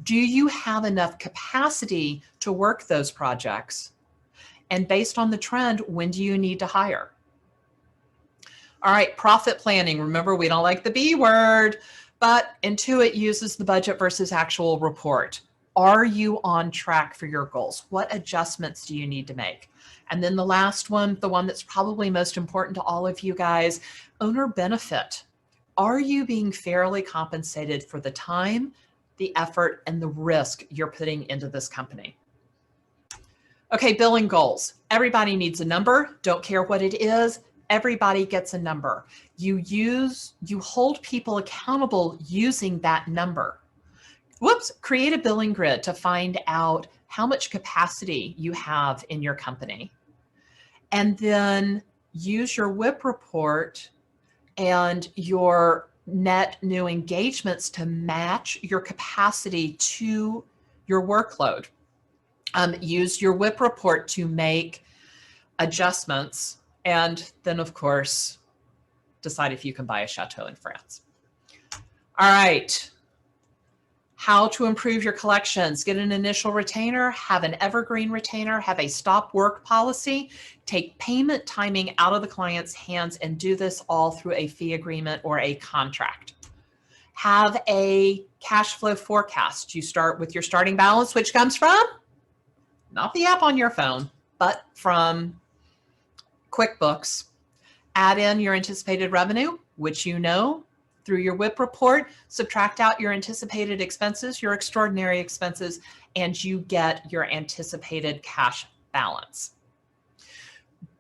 Do you have enough capacity to work those projects? And based on the trend, when do you need to hire? All right, profit planning. Remember, we don't like the B word, but Intuit uses the budget versus actual report. Are you on track for your goals? What adjustments do you need to make? And then the last one, the one that's probably most important to all of you guys, owner benefit. Are you being fairly compensated for the time, the effort, and the risk you're putting into this company? Okay, billing goals. Everybody needs a number. Don't care what it is. Everybody gets a number. You hold people accountable using that number. Create a billing grid to find out how much capacity you have in your company. And then use your WIP report and your net new engagements to match your capacity to your workload. Use your WIP report to make adjustments, and then of course, decide if you can buy a chateau in France. All right. How to improve your collections. Get an initial retainer, have an evergreen retainer, have a stop work policy, take payment timing out of the client's hands, and do this all through a fee agreement or a contract. Have a cash flow forecast. You start with your starting balance, which comes from not the app on your phone, but from QuickBooks. Add in your anticipated revenue, which you know through your WIP report, subtract out your anticipated expenses, your extraordinary expenses, and you get your anticipated cash balance.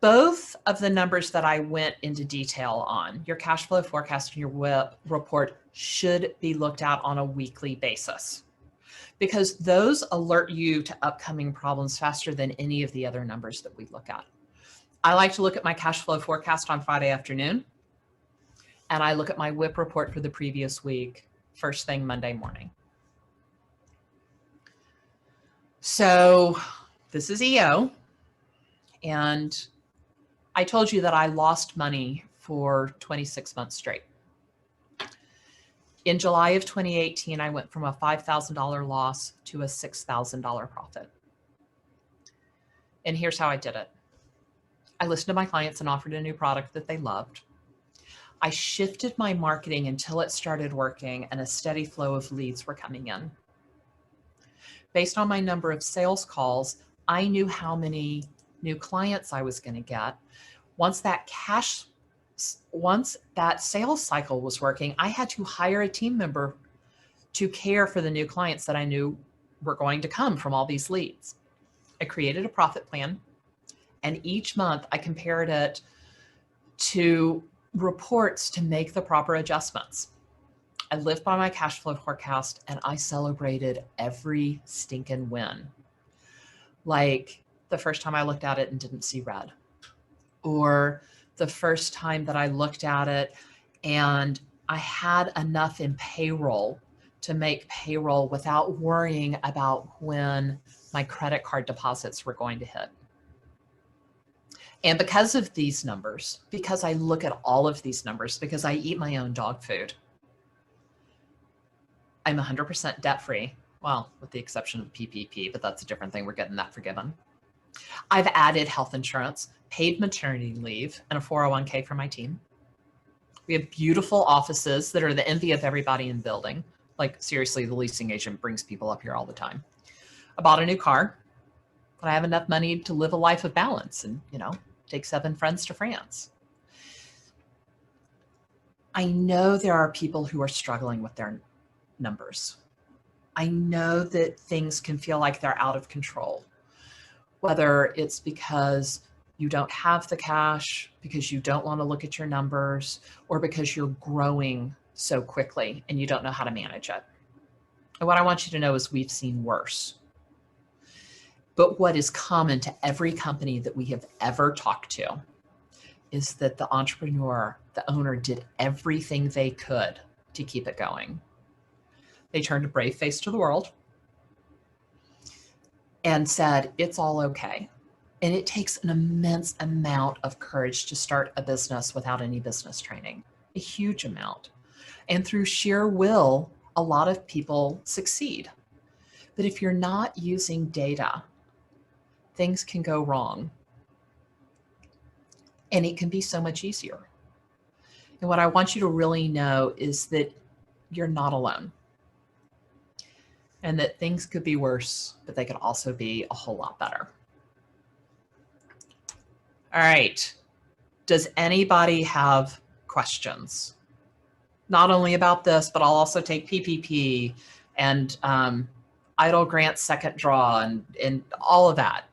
Both of the numbers that I went into detail on, your cash flow forecast and your WIP report, should be looked at on a weekly basis, because those alert you to upcoming problems faster than any of the other numbers that we look at. I like to look at my cash flow forecast on Friday afternoon, and I look at my WIP report for the previous week first thing Monday morning. So this is EO, and I told you that I lost money for 26 months straight. In July of 2018, I went from a $5,000 loss to a $6,000 profit. And here's how I did it. I listened to my clients and offered a new product that they loved. I shifted my marketing until it started working and a steady flow of leads were coming in. Based on my number of sales calls, I knew how many new clients I was going to get. Once that sales cycle was working, I had to hire a team member to care for the new clients that I knew were going to come from all these leads. I created a profit plan, and each month I compared it to reports to make the proper adjustments. I lived by my cash flow forecast, and I celebrated every stinking win. Like the first time I looked at it and didn't see red, or the first time that I looked at it and I had enough in payroll to make payroll without worrying about when my credit card deposits were going to hit. And because of these numbers, because I look at all of these numbers, because I eat my own dog food, I'm 100% debt-free. Well, with the exception of PPP, but that's a different thing. We're getting that forgiven. I've added health insurance, paid maternity leave, and a 401k for my team. We have beautiful offices that are the envy of everybody in the building. Like seriously, the leasing agent brings people up here all the time. I bought a new car, but I have enough money to live a life of balance and, take 7 friends to France. I know there are people who are struggling with their numbers. I know that things can feel like they're out of control, whether it's because you don't have the cash, because you don't want to look at your numbers, or because you're growing so quickly and you don't know how to manage it. And what I want you to know is we've seen worse. But what is common to every company that we have ever talked to is that the entrepreneur, the owner, did everything they could to keep it going. They turned a brave face to the world and said, it's all okay. And it takes an immense amount of courage to start a business without any business training, a huge amount. And through sheer will, a lot of people succeed. But if you're not using data, things can go wrong. And it can be so much easier. And what I want you to really know is that you're not alone. And that things could be worse, but they could also be a whole lot better. All right. Does anybody have questions? Not only about this, but I'll also take PPP and idle grant second draw and all of that.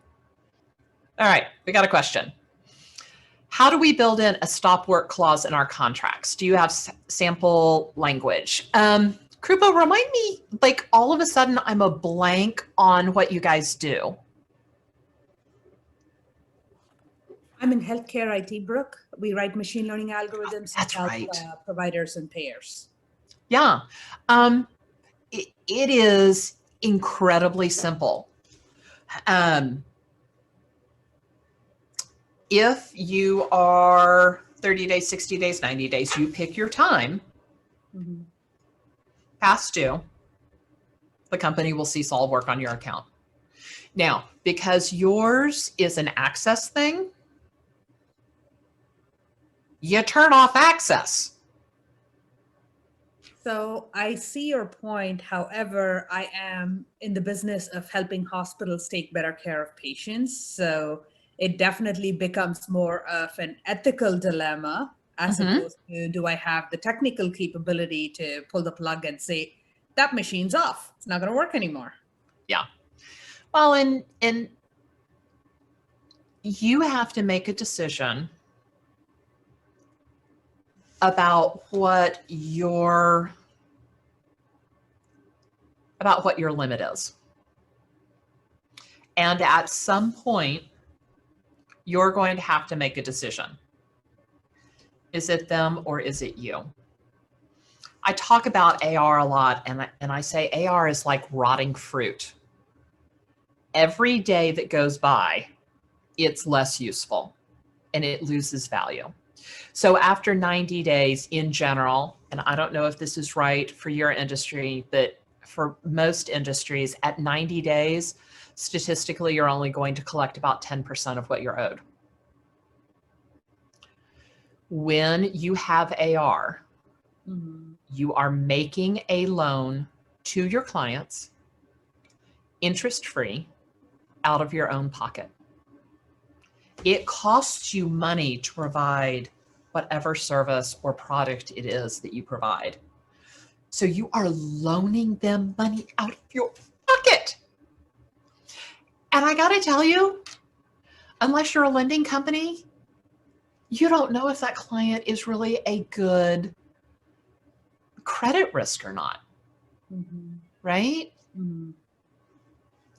All right, we got a question. How do we build in a stop work clause in our contracts? Do you have sample language? Krupa, remind me, like all of a sudden I'm a blank on what you guys do.
I'm in healthcare IT, Brooke. We write machine learning algorithms
That's
to help
right.
Providers and payers.
Yeah, it is incredibly simple. If you are 30 days, 60 days, 90 days, you pick your time.
Mm-hmm.
past due, the company will cease all work on your account. Now, because yours is an access thing, you turn off access.
So I see your point. However, I am in the business of helping hospitals take better care of patients. So it definitely becomes more of an ethical dilemma as opposed to, do I have the technical capability to pull the plug and say, that machine's off, it's not going to work anymore.
Yeah. Well, and you have to make a decision about what your limit is. And at some point, you're going to have to make a decision. Is it them or is it you? I talk about AR a lot, and I say AR is like rotting fruit. Every day that goes by, it's less useful and it loses value. So after 90 days in general, and I don't know if this is right for your industry, but for most industries at 90 days, statistically, you're only going to collect about 10% of what you're owed. When you have AR, you are making a loan to your clients, interest-free, out of your own pocket. It costs you money to provide whatever service or product it is that you provide. So you are loaning them money out of your pocket. And I gotta tell you, unless you're a lending company, you don't know if that client is really a good credit risk or not, right?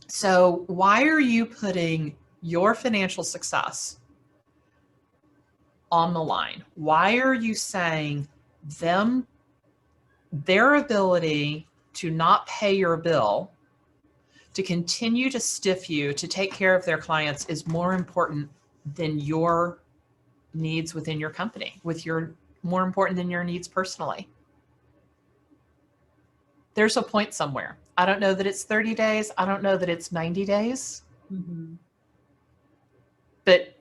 So why are you putting your financial success on the line? Why are you saying their ability to not pay your bill, to continue to stiff you, to take care of their clients is more important than your needs within your company, more important than your needs personally? There's a point somewhere. I don't know that it's 30 days. I don't know that it's 90 days. But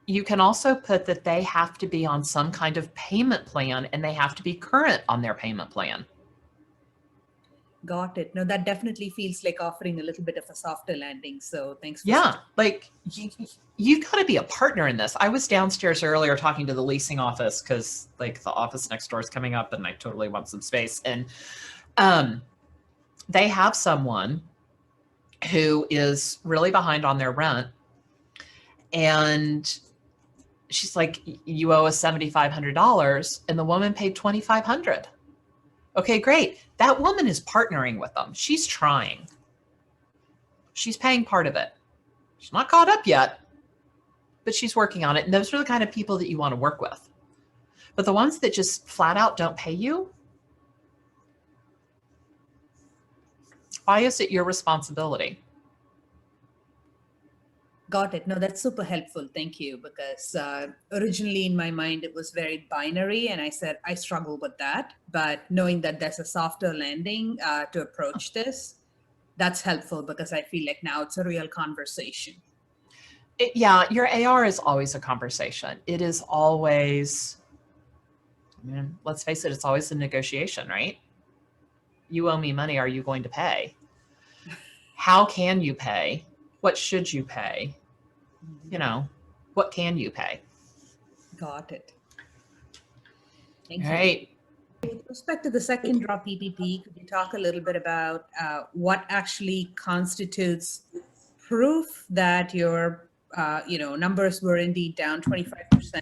you can also put that they have to be on some kind of payment plan and they have to be current on their payment plan.
Got it. No, that definitely feels like offering a little bit of a softer landing. So thanks.
Yeah, like you've got to be a partner in this. I was downstairs earlier talking to the leasing office because like the office next door is coming up and I totally want some space. And they have someone who is really behind on their rent. And she's like, you owe us $7,500. And the woman paid $2,500. Okay, great. That woman is partnering with them. She's trying. She's paying part of it. She's not caught up yet, but she's working on it. And those are the kind of people that you want to work with. But the ones that just flat out don't pay you, why is it your responsibility?
Got it. No, that's super helpful. Thank you. Because originally in my mind, it was very binary. And I said, I struggle with that. But knowing that there's a softer landing to approach this, that's helpful because I feel like now it's a real conversation.
Yeah, your AR is always a conversation. It is always, I mean, let's face it, it's always a negotiation, right? You owe me money. Are you going to pay? How can you pay? What should you pay? You know, what can you pay?
Got it. Thank you.
All right.
With respect to the second draw PPP, could you talk a little bit about what actually constitutes proof that your numbers were indeed down 25%?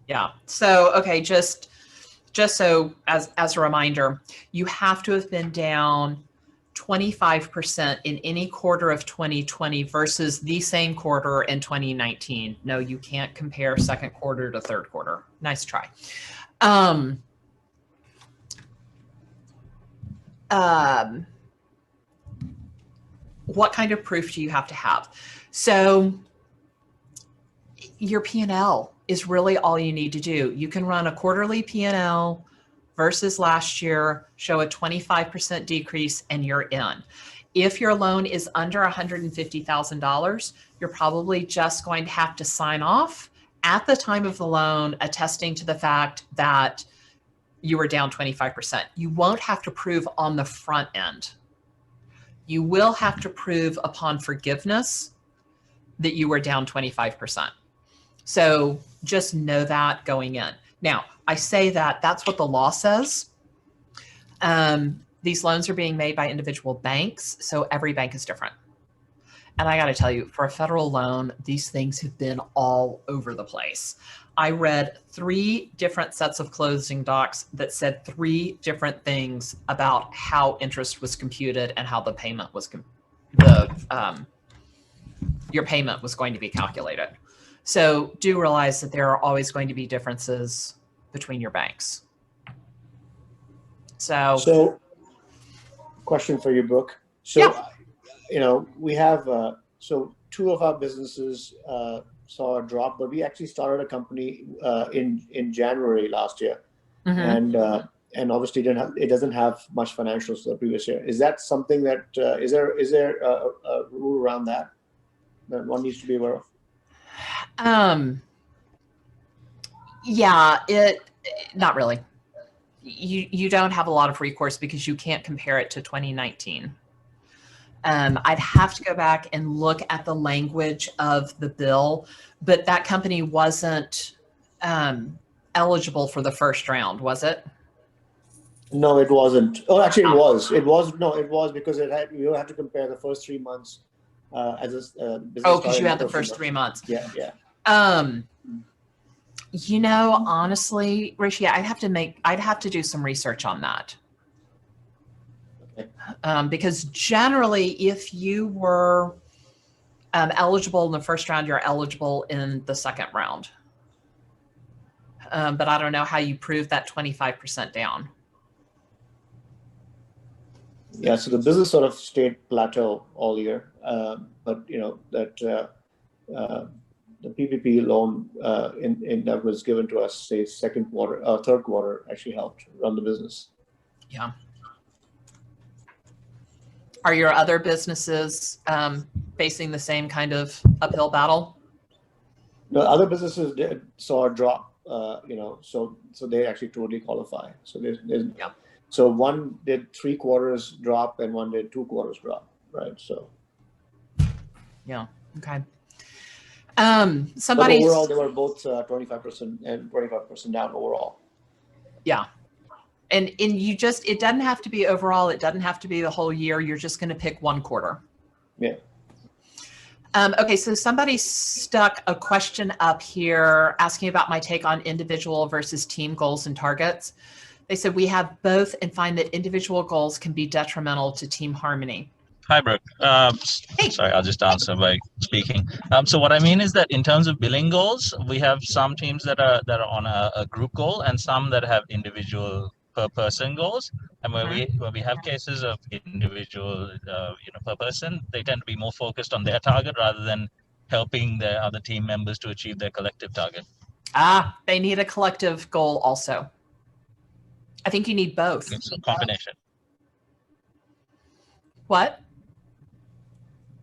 Yeah. So, okay, just so as a reminder, you have to have been down 25% in any quarter of 2020 versus the same quarter in 2019. No, you can't compare second quarter to third quarter. Nice try. What kind of proof do you have to have? So your P&L is really all you need to do. You can run a quarterly P&L versus last year, show a 25% decrease, and you're in. If your loan is under $150,000, you're probably just going to have to sign off at the time of the loan, attesting to the fact that you were down 25%. You won't have to prove on the front end. You will have to prove upon forgiveness that you were down 25%. So just know that going in. Now, I say that that's what the law says. These loans are being made by individual banks, so every bank is different. And I got to tell you, for a federal loan, these things have been all over the place. I read 3 different sets of closing docs that said 3 different things about how interest was computed and how the payment was your payment was going to be calculated. So do realize that there are always going to be differences between your banks. So
question for you, Brooke. So,
yeah.
You know, we have, so 2 of our businesses saw a drop, but we actually started a company in January last year.
Mm-hmm.
And obviously it doesn't have much financials for the previous year. Is that something that, is there a rule around that one needs to be aware of?
Yeah, not really. You don't have a lot of recourse because you can't compare it to 2019. I'd have to go back and look at the language of the bill, but that company wasn't eligible for the first round, was it?
No, it wasn't. Oh, actually, it was. It was. No, it was because you had to compare the first 3 months as a business.
Oh, because you had the first 3 months.
Yeah, yeah.
You know, honestly, Rishi, I'd have to do some research on that. Okay. Because generally, if you were eligible in the first round, you're eligible in the second round. But I don't know how you prove that 25% down.
Yeah, so the business sort of stayed plateau all year, but you know that the PPP loan in that was given to us, say third quarter, actually helped run the business.
Yeah. Are your other businesses facing the same kind of uphill battle?
No, other businesses saw a drop. You know, so they actually totally qualify. So there's
yeah.
So one did 3 quarters drop and one did 2 quarters drop, right? So
yeah, okay.
But overall, they were both 25% and 25% down overall.
Yeah, and it doesn't have to be overall. It doesn't have to be the whole year. You're just going to pick 1 quarter.
Yeah.
Okay, so somebody stuck a question up here asking about my take on individual versus team goals and targets. They said we have both and find that individual goals can be detrimental to team harmony.
Hi, Brooke.
Hey.
Sorry, I'll just answer by speaking. So what I mean is that in terms of billing goals, we have some teams that are on a group goal and some that have individual per person goals. And where we have cases of individual, per person, they tend to be more focused on their target rather than helping their other team members to achieve their collective target.
They need a collective goal also. I think you need both.
It's a combination.
What?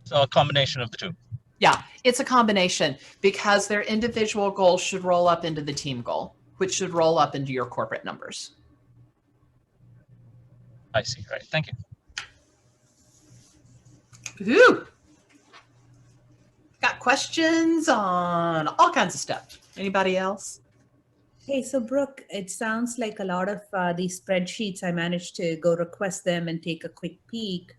So a combination of the 2.
Yeah, it's a combination because their individual goal should roll up into the team goal, which should roll up into your corporate numbers.
I see. Right. Thank you.
Ooh. Got questions on all kinds of stuff. Anybody else?
Hey, so Brooke, it sounds like a lot of these spreadsheets, I managed to go request them and take a quick peek.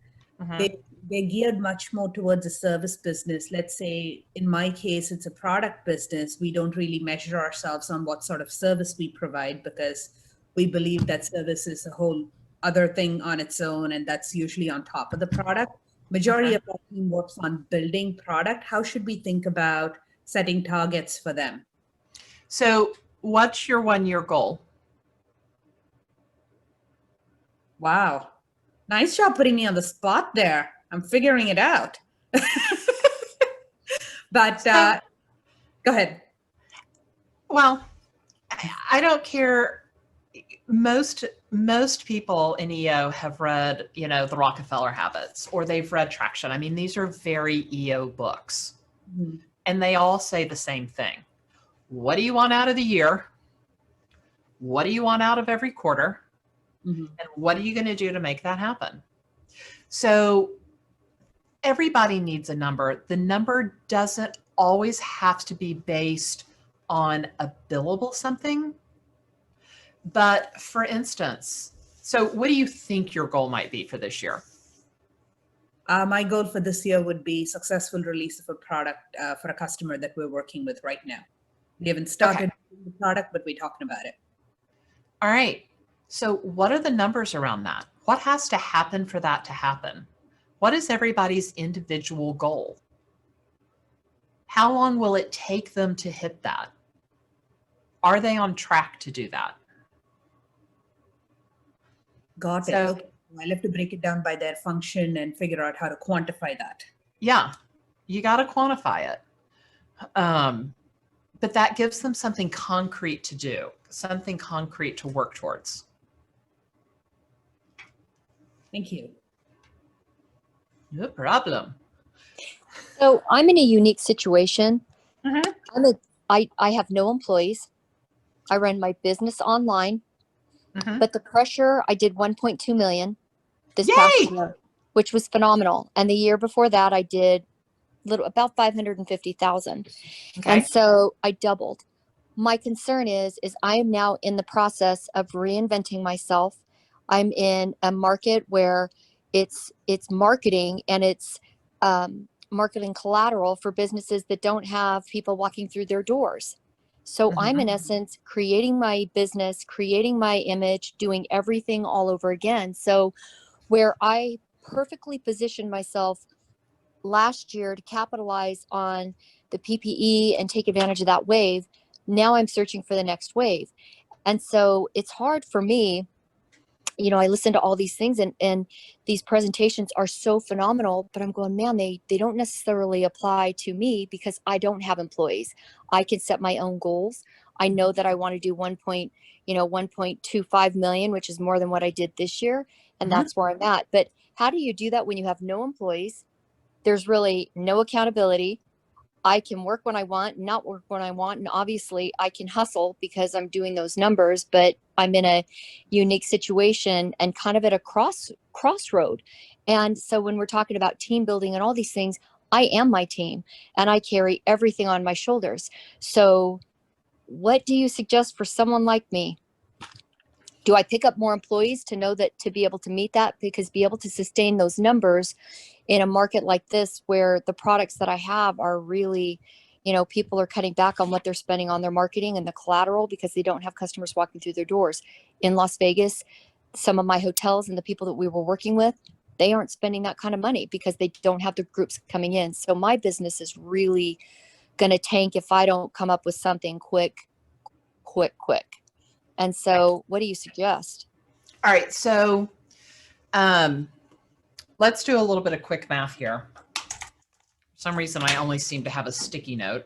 They're geared much more towards a service business. Let's say in my case, it's a product business. We don't really measure ourselves on what sort of service we provide because we believe that service is a whole other thing on its own, and that's usually on top of the product. Majority of our team works on building product. How should we think about setting targets for them?
So what's your 1-year goal?
Wow. Nice job putting me on the spot there. I'm figuring it out. But go ahead.
Well, I don't care. most people in EO have read, the Rockefeller Habits, or they've read Traction. I mean, these are very EO books, and they all say the same thing. What do you want out of the year? What do you want out of every quarter? And what are you going to do to make that happen? So everybody needs a number. The number doesn't always have to be based on a billable something. But for instance, so what do you think your goal might be for this year?
My goal for this year would be successful release of a product for a customer that we're working with right now. We haven't started the product, but we're talking about it.
All right. So what are the numbers around that? What has to happen for that to happen? What is everybody's individual goal? How long will it take them to hit that? Are they on track to do that?
Got it. Okay. I'll have to break it down by their function and figure out how to quantify that.
Yeah, you got to quantify it. But that gives them something concrete to do, something concrete to work towards.
Thank you.
No problem.
So I'm in a unique situation. I have no employees. I run my business online, but the pressure, I did 1.2 million this past year, which was phenomenal. And the year before that, I did about 550,000. And so I doubled. My concern is I am now in the process of reinventing myself. I'm in a market where it's marketing, and it's marketing collateral for businesses that don't have people walking through their doors. So I'm in essence creating my business, creating my image, doing everything all over again. So where I perfectly positioned myself last year to capitalize on the PPE and take advantage of that wave, now I'm searching for the next wave. And so it's hard for me. I listen to all these things, and these presentations are so phenomenal, but I'm going, man, they don't necessarily apply to me because I don't have employees. I can set my own goals. I know that I want to do 1.25 million, which is more than what I did this year. And that's where I'm at. But how do you do that when you have no employees? There's really no accountability. I can work when I want, not work when I want. And obviously I can hustle because I'm doing those numbers, but I'm in a unique situation and kind of at a crossroad. And so when we're talking about team building and all these things, I am my team and I carry everything on my shoulders. So what do you suggest for someone like me? Do I pick up more employees to know that, to be able to meet that, because be able to sustain those numbers in a market like this, where the products that I have are really, people are cutting back on what they're spending on their marketing and the collateral because they don't have customers walking through their doors. In Las Vegas, some of my hotels and the people that we were working with, they aren't spending that kind of money because they don't have the groups coming in. So my business is really going to tank if I don't come up with something quick. And so what do you suggest?
All right. So let's do a little bit of quick math here. For some reason, I only seem to have a sticky note.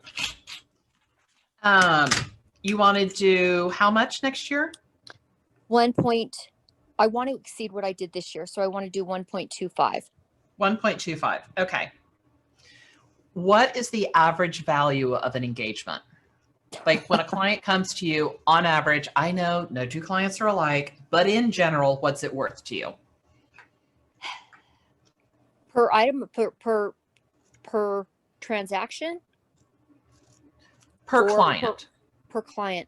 You want to do how much next year?
I want to exceed what I did this year. So I want to do 1.25.
1.25. Okay. What is the average value of an engagement? Like when a client comes to you, on average, I know no two clients are alike, but in general, what's it worth to you?
Per item, per transaction?
Per client.
Per client.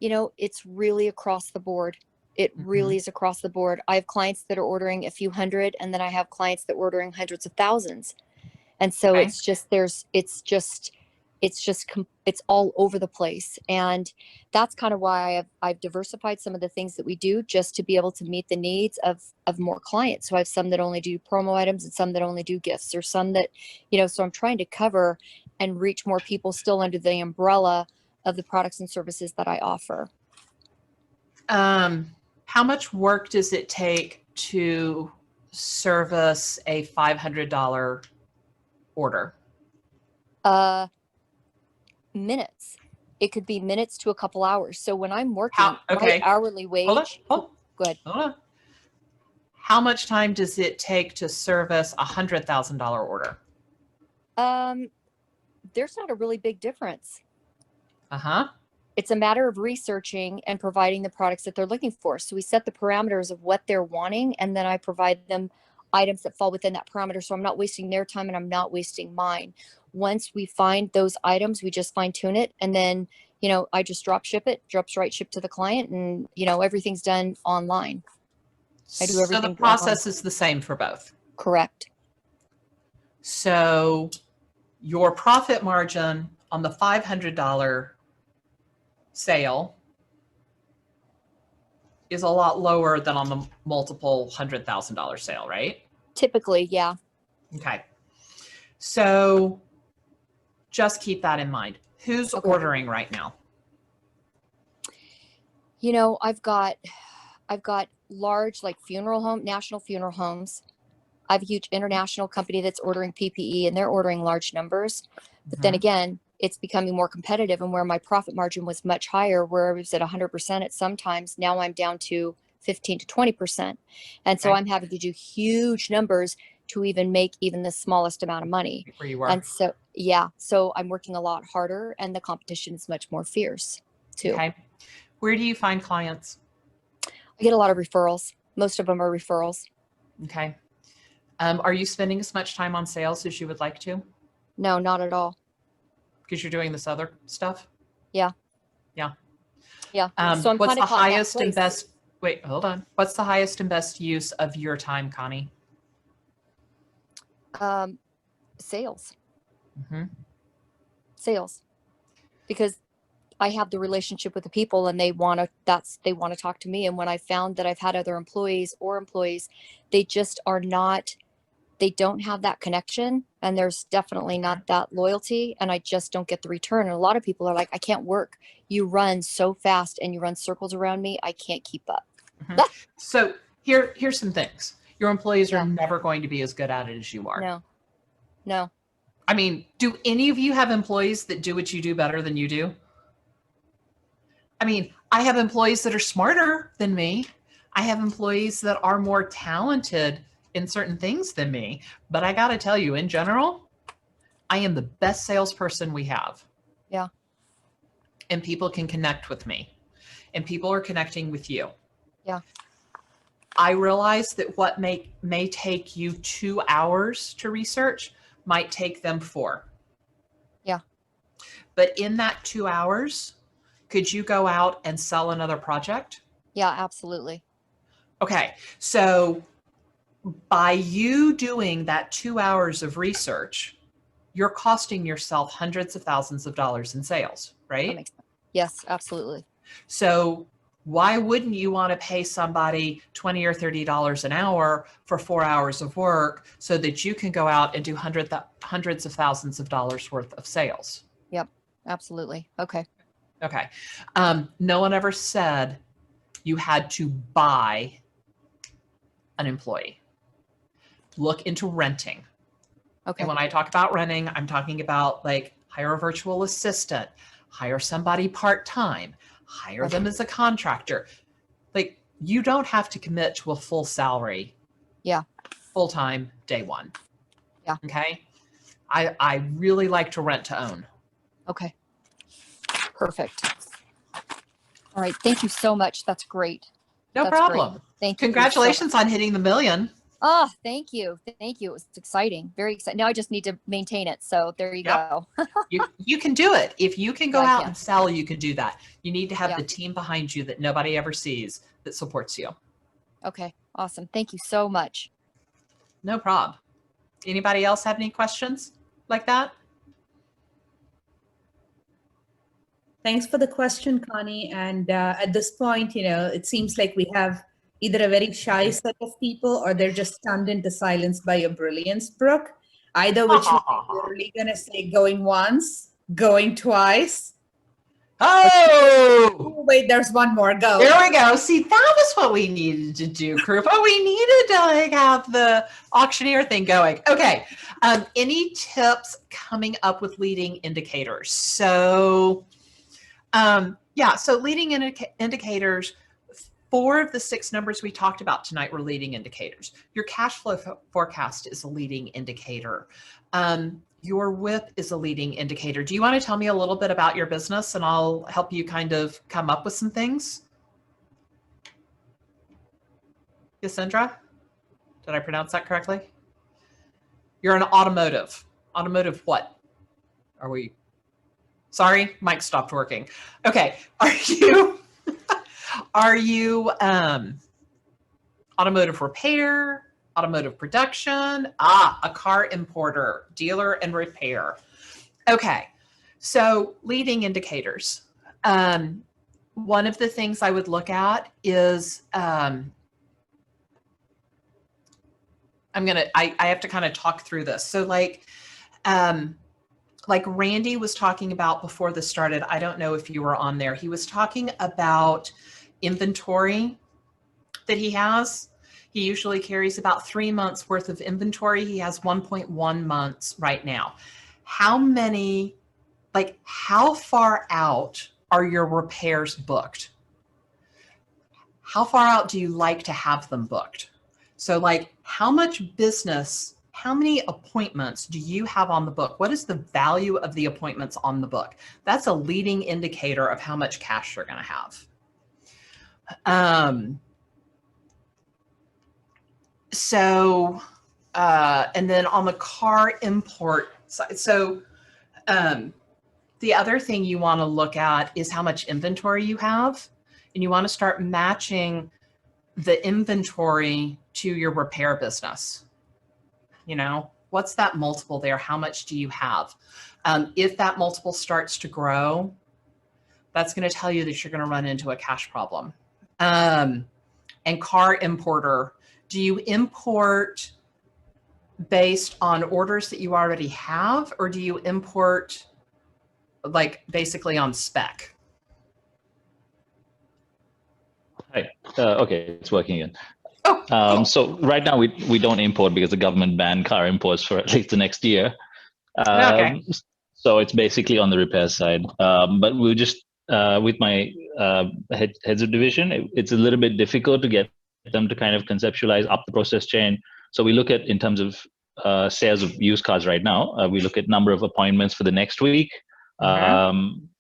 It's really across the board. It really is across the board. I have clients that are ordering a few hundred, and then I have clients that are ordering hundreds of thousands. And so it's all over the place. And that's kind of why I've diversified some of the things that we do, just to be able to meet the needs of more clients. So I have some that only do promo items and some that only do gifts, or some that, so I'm trying to cover and reach more people still under the umbrella of the products and services that I offer.
How much work does it take to service a $500 order?
Minutes. It could be minutes to a couple hours. So when I'm working,
Okay.
my hourly wage.
Hold on.
Go ahead.
Hold on. How much time does it take to service $100,000 order?
There's not a really big difference.
Uh-huh.
It's a matter of researching and providing the products that they're looking for. So we set the parameters of what they're wanting, and then I provide them items that fall within that parameter. So I'm not wasting their time and I'm not wasting mine. Once we find those items, we just fine tune it. And then, you know, I just drop ship it, drops right ship to the client, and, you know, everything's done online. I do everything.
So the process is the same for both.
Correct.
So your profit margin on the $500 sale is a lot lower than on the multiple $100,000 sale, right?
Typically, yeah.
Okay. So just keep that in mind. Who's ordering right now?
You know, I've got large, like, national funeral homes. I have a huge international company that's ordering PPE, and they're ordering large numbers. But then again, it's becoming more competitive, and where my profit margin was much higher, where I was at 100% at some times, now I'm down to 15 to 20%. And so I'm having to do huge numbers to even make even the smallest amount of money.
Where you were.
And so, yeah, so I'm working a lot harder, and the competition is much more fierce too.
Okay. Where do you find clients?
I get a lot of referrals. Most of them are referrals.
Okay. Are you spending as much time on sales as you would like to?
No, not at all.
Because you're doing this other stuff?
Yeah.
Yeah.
Yeah. So I'm
what's
kind
the
of caught in that
highest and
place.
best, wait, hold on. What's the highest and best use of your time, Connie?
Sales.
Mm-hmm.
Sales. Because I have the relationship with the people, and they want to talk to me. And when I found that I've had other employees, they just are not, they don't have that connection, and there's definitely not that loyalty, and I just don't get the return. And a lot of people are like, I can't work. You run so fast and you run circles around me. I can't keep up.
Mm-hmm. So here's some things. Your employees are never going to be as good at it as you are.
No.
I mean, do any of you have employees that do what you do better than you do? I mean, I have employees that are smarter than me. I have employees that are more talented in certain things than me. But I got to tell you, in general, I am the best salesperson we have.
Yeah.
And people can connect with me. And people are connecting with you.
Yeah.
I realize that what may take you 2 hours to research might take them 4.
Yeah.
But in that 2 hours, could you go out and sell another project?
Yeah, absolutely.
Okay. So by you doing that 2 hours of research, you're costing yourself hundreds of thousands of dollars in sales, right?
That makes sense. Yes, absolutely.
So why wouldn't you want to pay somebody $20 or $30 an hour for 4 hours of work so that you can go out and do hundreds of thousands of dollars worth of sales?
Yep, absolutely. Okay.
Okay. No one ever said you had to buy an employee. Look into renting.
Okay.
And when I talk about renting, I'm talking about like hire a virtual assistant, hire somebody part-time, hire them as a contractor. Like, you don't have to commit to a full salary.
Yeah.
Full-time day one.
Yeah.
Okay. I really like to rent to own.
Okay. Perfect. All right. Thank you so much. That's great.
No problem.
Great. Thank you.
Congratulations on hitting the 1 million.
Oh, thank you. Thank you. It was exciting. Very exciting. Now I just need to maintain it. So there you go.
You can do it. If you can go
Yeah, I
out
can.
and sell, you can do that. You need to have
Yeah.
the team behind you that nobody ever sees that supports you.
Okay. Awesome. Thank you so much.
No problem. Anybody else have any questions like that?
Thanks for the question, Connie. And at this point, it seems like we have either a very shy set of people or they're just stunned into silence by your brilliance, Brooke. Either which way, you're really going to say going once, going twice.
Oh,
wait, there's one more. Go.
There we go. See, that was what we needed to do, Krupa. We needed to like have the auctioneer thing going. Okay. Any tips coming up with leading indicators? So Yeah, so leading indicators, 4 of the 6 numbers we talked about tonight were leading indicators. Your cash flow forecast is a leading indicator. Your WIP is a leading indicator. Do you want to tell me a little bit about your business and I'll help you kind of come up with some things? Yasindra? Did I pronounce that correctly? You're an automotive. Automotive what? Are we? Sorry, mic stopped working. Okay, are you automotive repair, automotive production? A car importer, dealer and repair. Okay, so leading indicators. One of the things I would look at is, I have to kind of talk through this. So like Randy was talking about before this started, I don't know if you were on there. He was talking about inventory that he has. He usually carries about 3 months worth of inventory. He has 1.1 months right now. How far out are your repairs booked? How far out do you like to have them booked? So like how much business, how many appointments do you have on the book? What is the value of the appointments on the book? That's a leading indicator of how much cash you're going to have. And then on the car import side, the other thing you want to look at is how much inventory you have, and you want to start matching the inventory to your repair business. You know, what's that multiple there? How much do you have? If that multiple starts to grow, that's going to tell you that you're going to run into a cash problem. And car importer, do you import based on orders that you already have, or do you import like basically on spec?
Hi. Okay, it's working again.
Oh, cool.
So right now we don't import because the government banned car imports for at least the next year.
Okay.
So it's basically on the repair side. But we'll just with my heads of division, it's a little bit difficult to get them to kind of conceptualize up the process chain. So we look at, in terms of sales of used cars right now, we look at number of appointments for the next week,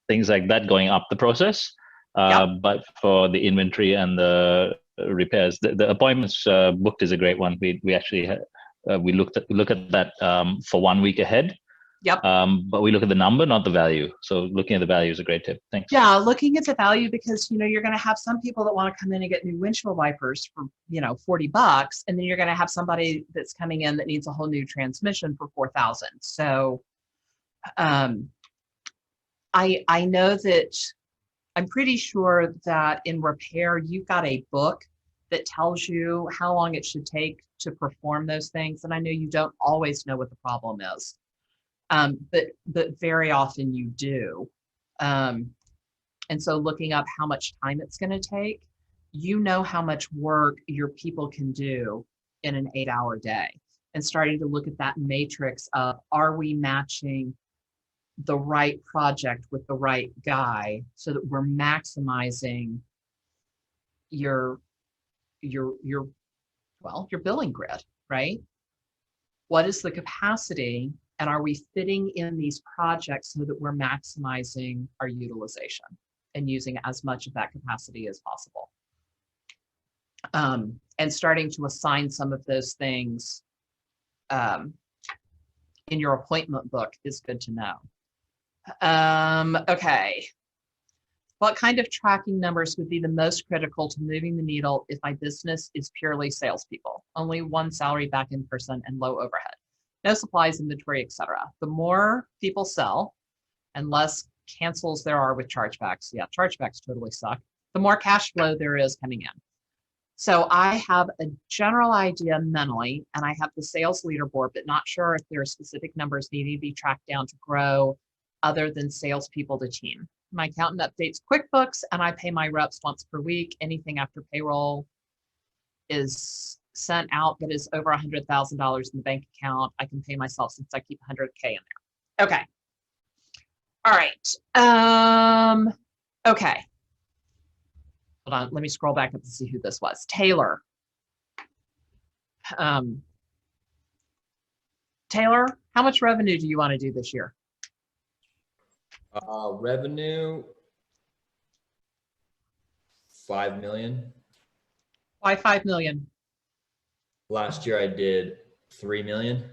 things like that going up the process. But for the inventory and the repairs, the appointments booked is a great one. We actually we look at that for 1 week ahead. But we look at the number, not the value. So looking at the value is a great tip. Thanks.
Yeah, looking at the value, because you're going to have some people that want to come in and get new windshield wipers for $40, and then you're going to have somebody that's coming in that needs a whole new transmission for $4,000. So I know that I'm pretty sure that in repair you've got a book that tells you how long it should take to perform those things, and I know you don't always know what the problem is. But very often you do. And so looking up how much time it's going to take, how much work your people can do in an 8-hour day, and starting to look at that matrix of, are we matching the right project with the right guy so that we're maximizing your billing grid, right? What is the capacity? And are we fitting in these projects so that we're maximizing our utilization and using as much of that capacity as possible? And starting to assign some of those things in your appointment book is good to know. Okay. What kind of tracking numbers would be the most critical to moving the needle if my business is purely salespeople, only one salary back-end person and low overhead? No supplies, inventory, etc. The more people sell and less cancels there are with chargebacks, chargebacks totally suck, the more cash flow there is coming in. So I have a general idea mentally, and I have the sales leaderboard, but not sure if there are specific numbers needing to be tracked down to grow other than salespeople to team. My accountant updates QuickBooks, and I pay my reps once per week. Anything after payroll is sent out that is over $100,000 in the bank account, I can pay myself since I keep $100K in there. Okay. All right. Okay. Hold on. Let me scroll back up to see who this was. Taylor. Taylor, how much revenue do you want to do this year?
Revenue, 5 million.
Why 5 million?
Last year I did 3 million.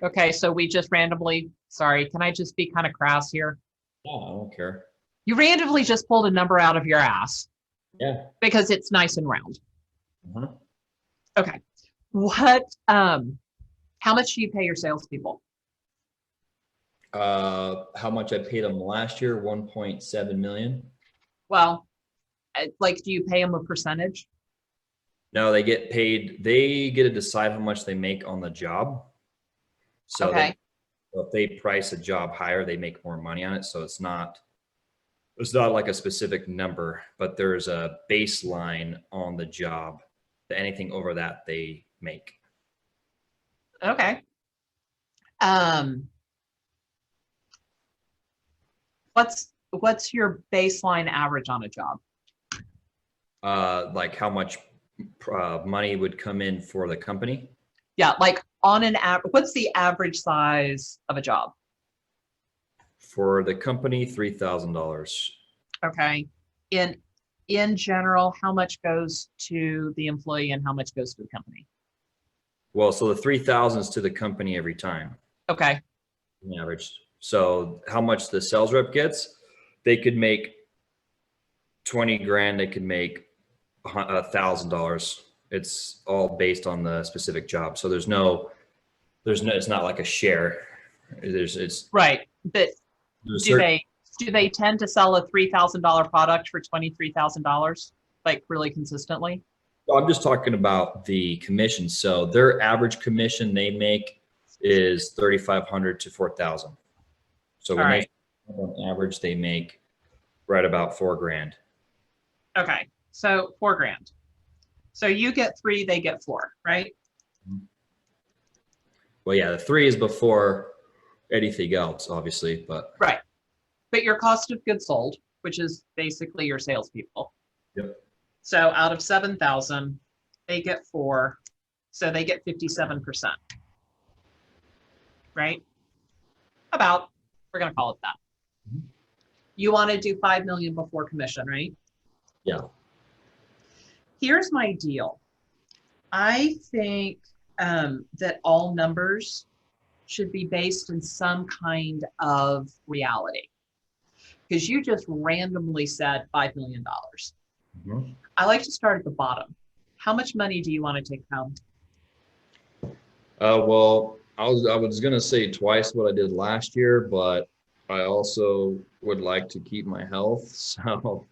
Okay, so we just randomly, sorry, can I just be kind of crass here?
Oh, I don't care.
You randomly just pulled a number out of your ass
Yeah.
because it's nice and round.
Uh-huh.
Okay. What, how much do you pay your salespeople?
How much I paid them last year? 1.7 million.
Well, like, do you pay them a percentage?
No, they get paid. They get to decide how much they make on the job. So
Okay.
if they price a job higher, they make more money on it. So it's not like a specific number, but there's a baseline on the job. Anything over that they make.
Okay. What's your baseline average on a job?
Like how much money would come in for the company?
Yeah, like on an average, what's the average size of a job?
For the company, $3,000.
Okay. In general, how much goes to the employee and how much goes to the company?
Well, so the 3,000 is to the company every time,
Okay.
on average. So how much the sales rep gets, they could make 20 grand. They could make $1,000. It's all based on the specific job. So there's no, it's not like a share. It's
Right. But
there's
do they tend to sell a $3,000 product for $23,000, like really consistently?
I'm just talking about the commission. So their average commission they make is 3,500 to 4,000. So when they on average, they make right about 4 grand.
Okay. So 4 grand. So you get 3, they get 4, right?
Well, yeah, the 3 is before anything else, obviously, but
Right. But your cost of goods sold, which is basically your salespeople.
Yep.
So out of 7,000, they get 4. So they get 57%. Right? About, we're going to call it that.
Mhm.
You want to do 5 million before commission, right?
yeah.
Here's my deal. I think that all numbers should be based in some kind of reality. Because you just randomly said $5 million.
Mhm.
I like to start at the bottom. How much money do you want to take home?
Well, I was gonna say twice what I did last year, but I also would like to keep my health, so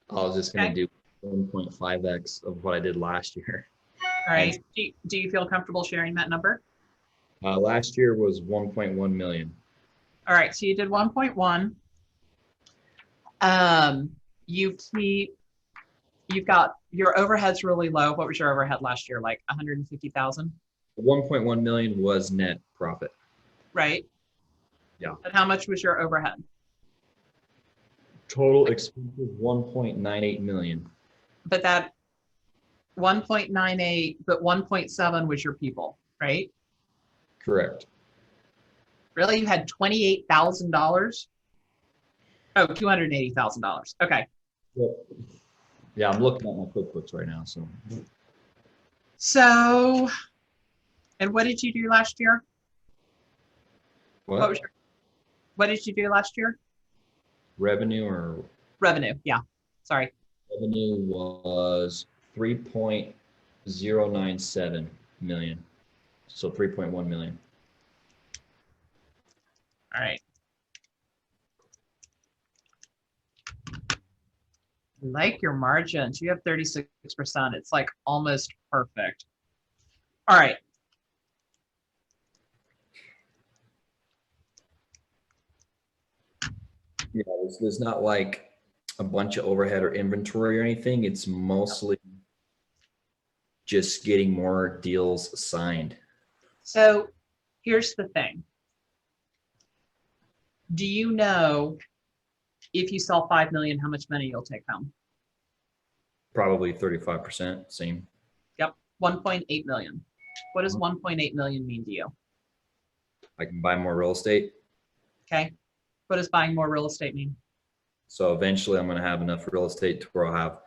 I was just gonna do 1.5x of what I did last year.
All right. Do you feel comfortable sharing that number?
Last year was 1.1 million.
All right. So you did 1.1. You've got your overhead's really low. What was your overhead last year? Like 150,000?
1.1 million was net profit.
Right.
Yeah.
And how much was your overhead?
Total expenses 1.98 million.
But that 1.98, but 1.7 was your people, right?
Correct.
Really? You had $28,000? Oh, $280,000. Okay.
Well, yeah, I'm looking at my QuickBooks right now. So.
So, and what did you do last year?
What?
What did you do last year?
Revenue or?
Revenue. Yeah. Sorry.
Revenue was 3.097 million. So 3.1 million.
All right. Like your margins, you have 36%. It's like almost perfect. All right.
Yeah, there's not like a bunch of overhead or inventory or anything. It's mostly just getting more deals signed.
So here's the thing. Do you know If you sell 5 million, how much money you'll take home?
Probably 35%, same.
Yep, 1.8 million. What does 1.8 million mean to you?
I can buy more real estate.
Okay. What does buying more real estate mean?
So eventually I'm going to have enough real estate to where I'll have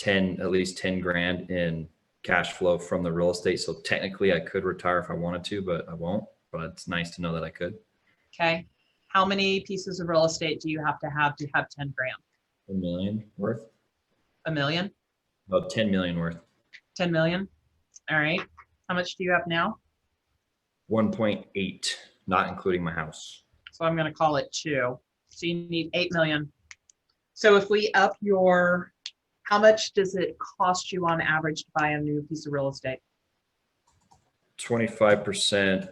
at least 10 grand in cash flow from the real estate. So technically I could retire if I wanted to, but I won't. But it's nice to know that I could.
Okay. How many pieces of real estate do you have to have 10 grand?
1 million worth.
A million?
About 10 million worth.
10 million? All right. How much do you have now?
1.8, not including my house.
So I'm going to call it 2. So you need 8 million. So if we up how much does it cost you on average to buy a new piece of real estate?
25%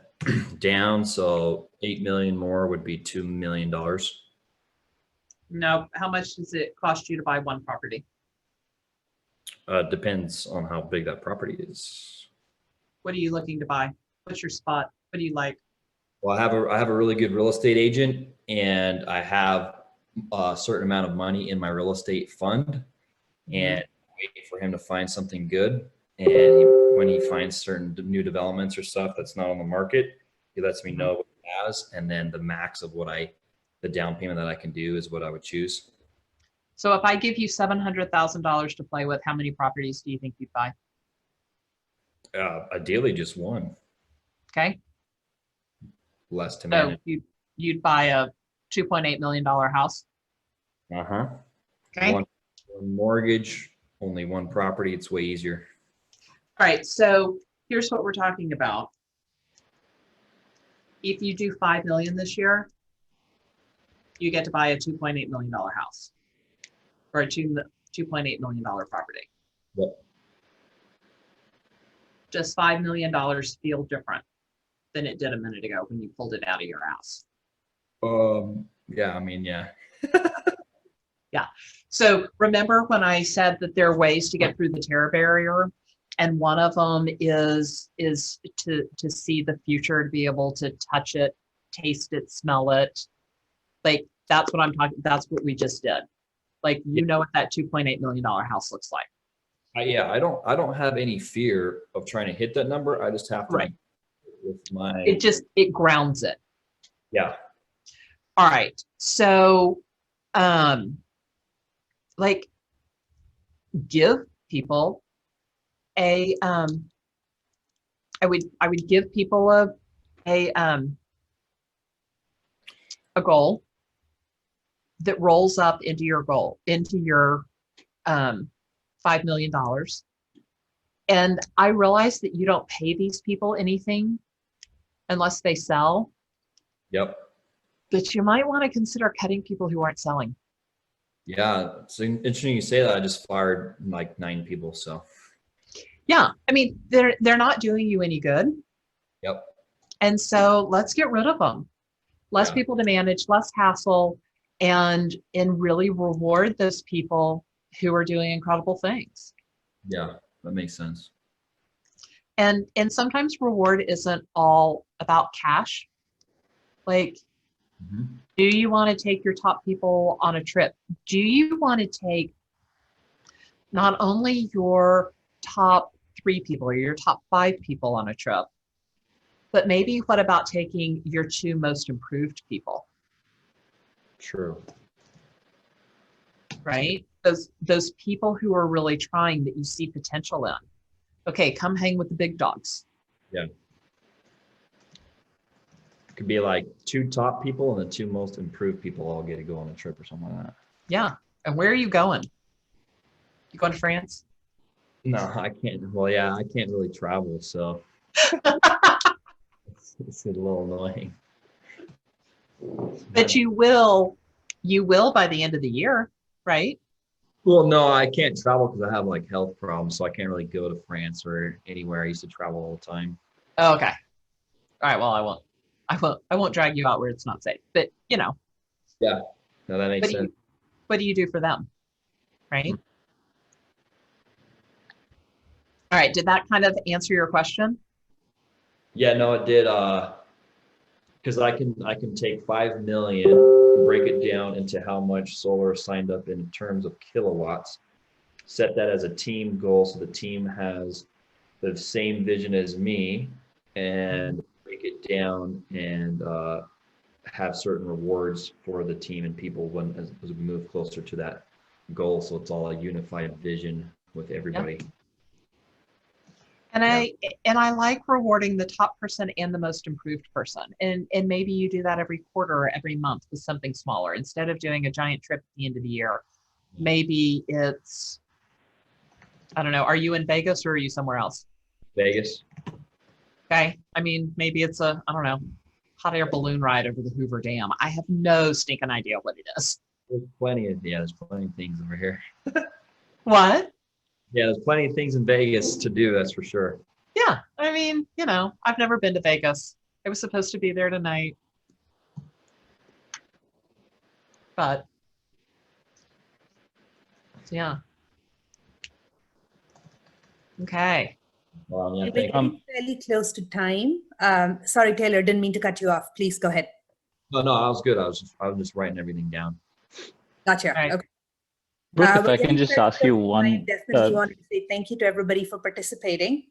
down. So 8 million more would be $2 million.
No. How much does it cost you to buy one property?
Depends on how big that property is.
What are you looking to buy? What's your spot? What do you like?
Well, I have a really good real estate agent, and I have a certain amount of money in my real estate fund, and wait for him to find something good. And when he finds certain new developments or stuff that's not on the market, he lets me know what he has, and then the max of the down payment that I can do is what I would choose.
So if I give you $700,000 to play with, how many properties do you think you'd buy?
Ideally, just one.
Okay.
Less to
So
manage.
you'd buy a $2.8 million house.
Uh-huh.
Okay.
One mortgage, only one property. It's way easier.
All right. So here's what we're talking about. If you do 5 million this year, you get to buy a $2.8 million house or a $2.8 million property.
Yep.
Does $5 million feel different than it did a minute ago when you pulled it out of your ass?
Yeah, I mean, yeah.
Yeah. So remember when I said that there are ways to get through the terror barrier, and one of them is to see the future, to be able to touch it, taste it, smell it. Like that's what I'm talking. That's what we just did. Like you know what that $2.8 million house looks like.
Yeah, I don't have any fear of trying to hit that number. I just have to
Right.
with my
It grounds it.
yeah.
All right. So like give people I would give people a goal that rolls up into your goal, into your $5 million. And I realize that you don't pay these people anything unless they sell.
Yep.
But you might want to consider cutting people who aren't selling.
Yeah, it's interesting you say that. I just fired like 9 people. So
Yeah, I mean they're not doing you any good.
yep.
And so let's get rid of them. Less
Yeah.
people to manage, less hassle, and really reward those people who are doing incredible things.
Yeah, that makes sense.
And sometimes reward isn't all about cash. Like, do you want to take your top people on a trip? Do you want to take not only your top 3 people or your top 5 people on a trip, but maybe what about taking your 2 most improved people?
True.
Right? Those people who are really trying, that you see potential in. Okay, come hang with the big dogs.
Yeah. It could be like 2 top people and the 2 most improved people all get to go on a trip or something like that.
Yeah. And where are you going? You going to France?
No, I can't. Well, yeah, I can't really travel, so it's a little annoying.
But you will by the end of the year, right?
Well, no, I can't travel because I have like health problems, so I can't really go to France or anywhere. I used to travel all the time.
Oh, okay. All right. Well, I won't drag you out where it's not safe. But you know.
Yeah. No, that makes sense.
What do you do for them? Right? All right. Did that kind of answer your question?
Yeah, no, it did. because I can take 5 million, break it down into how much solar signed up in terms of kilowatts, set that as a team goal so the team has the same vision as me, and break it down and have certain rewards for the team and people as we move closer to that goal. So it's all a unified vision with everybody.
Yep. And I like rewarding the top person and the most improved person. And maybe you do that every quarter or every month with something smaller. Instead of doing a giant trip at the end of the year, maybe it's, I don't know, are you in Vegas or are you somewhere else?
Vegas.
Okay. I mean, maybe it's a, I don't know, hot air balloon ride over the Hoover Dam. I have no stinking idea what it is.
There's plenty of things over here.
What?
Yeah, there's plenty of things in Vegas to do, that's for sure.
Yeah. I mean, you know, I've never been to Vegas. I was supposed to be there tonight. But, yeah. Okay.
Well, yeah,
We're
thank
getting fairly close to time. Sorry, Taylor, didn't mean to cut you off. Please go ahead.
No, I was good. I was just writing everything down.
Gotcha.
Right.
Okay.
Brooke, if
we're
I can
getting
just
fairly
ask you
close to
one.
time. Definitely wanted to say thank you to everybody for participating.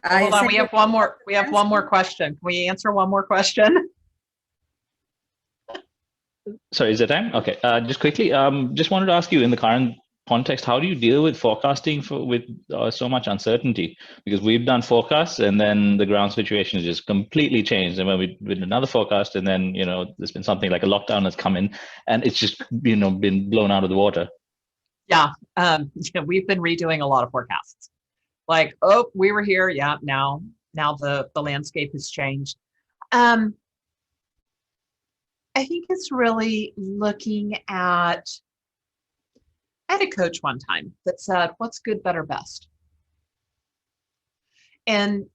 Hold on, we have one more. We have one more question. Can we answer one more question?
Sorry, is it time? Okay. Just quickly, just wanted to ask you, in the current context, how do you deal with forecasting with so much uncertainty? Because we've done forecasts and then the ground situation has just completely changed. And when we did another forecast, and then there's been something like a lockdown has come in, and it's just been blown out of the water.
Yeah, we've been redoing a lot of forecasts. Like, oh, we were here. Yeah, now the landscape has changed. I think it's really looking at. I had a coach one time that said, "What's good, better, best?" And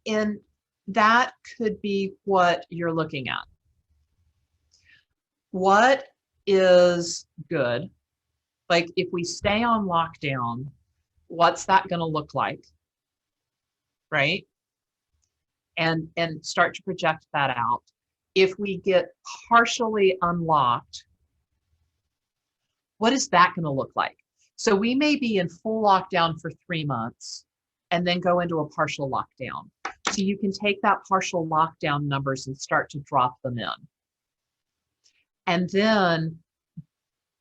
that could be what you're looking at. What is good? Like, if we stay on lockdown, what's that going to look like? Right? And start to project that out. If we get partially unlocked, what is that going to look like? So we may be in full lockdown for 3 months and then go into a partial lockdown. So you can take that partial lockdown numbers and start to drop them in. And then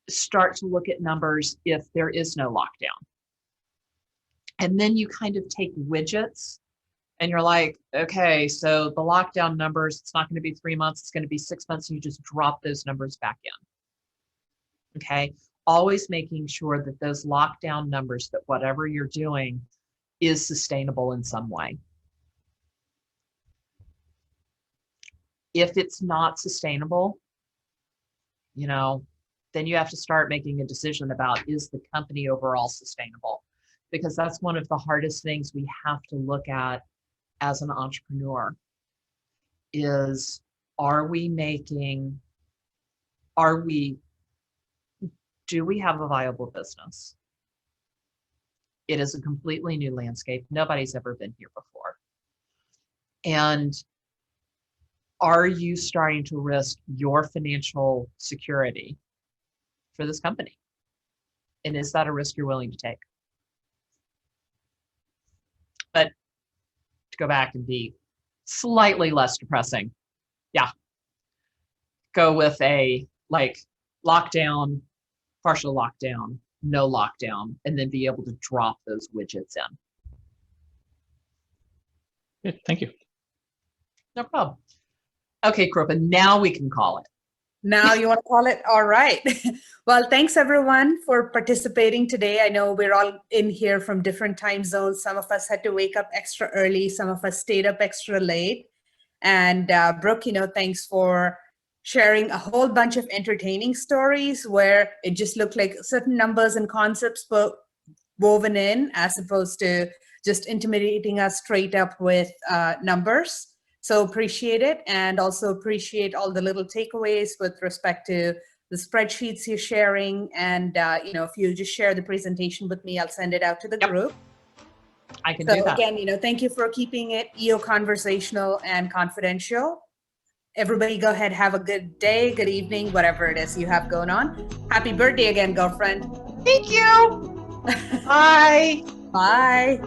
start to look at numbers if there is no lockdown. And then you kind of take widgets and you're like, okay, so the lockdown numbers, it's not going to be 3 months, it's going to be 6 months. And you just drop those numbers back in. Okay. Always making sure that those lockdown numbers, that whatever you're doing is sustainable in some way. If it's not sustainable, then you have to start making a decision about, is the company overall sustainable? Because that's one of the hardest things we have to look at as an entrepreneur is, do we have a viable business? It is a completely new landscape. Nobody's ever been here before. And are you starting to risk your financial security for this company? And is that a risk you're willing to take? But to go back and be slightly less depressing, yeah, go with a lockdown, partial lockdown, no lockdown, and then be able to drop those widgets in.
Yeah, thank you.
No problem. Okay, Krupa, now we can call it.
Now you want to call it? All right. Well, thanks everyone for participating today. I know we're all in here from different time zones. Some of us had to wake up extra early. Some of us stayed up extra late. And Brooke, thanks for sharing a whole bunch of entertaining stories where it just looked like certain numbers and concepts were woven in, as opposed to just intimidating us straight up with numbers. So appreciate it, and also appreciate all the little takeaways with respect to the spreadsheets you're sharing. And if you just share the presentation with me, I'll send it out to the group.
I can do that.
Again, thank you for keeping it EO conversational and confidential. everybody go ahead, have a good day, good evening, whatever it is you have going on. Happy birthday again, girlfriend.
Thank you. Bye.
Bye.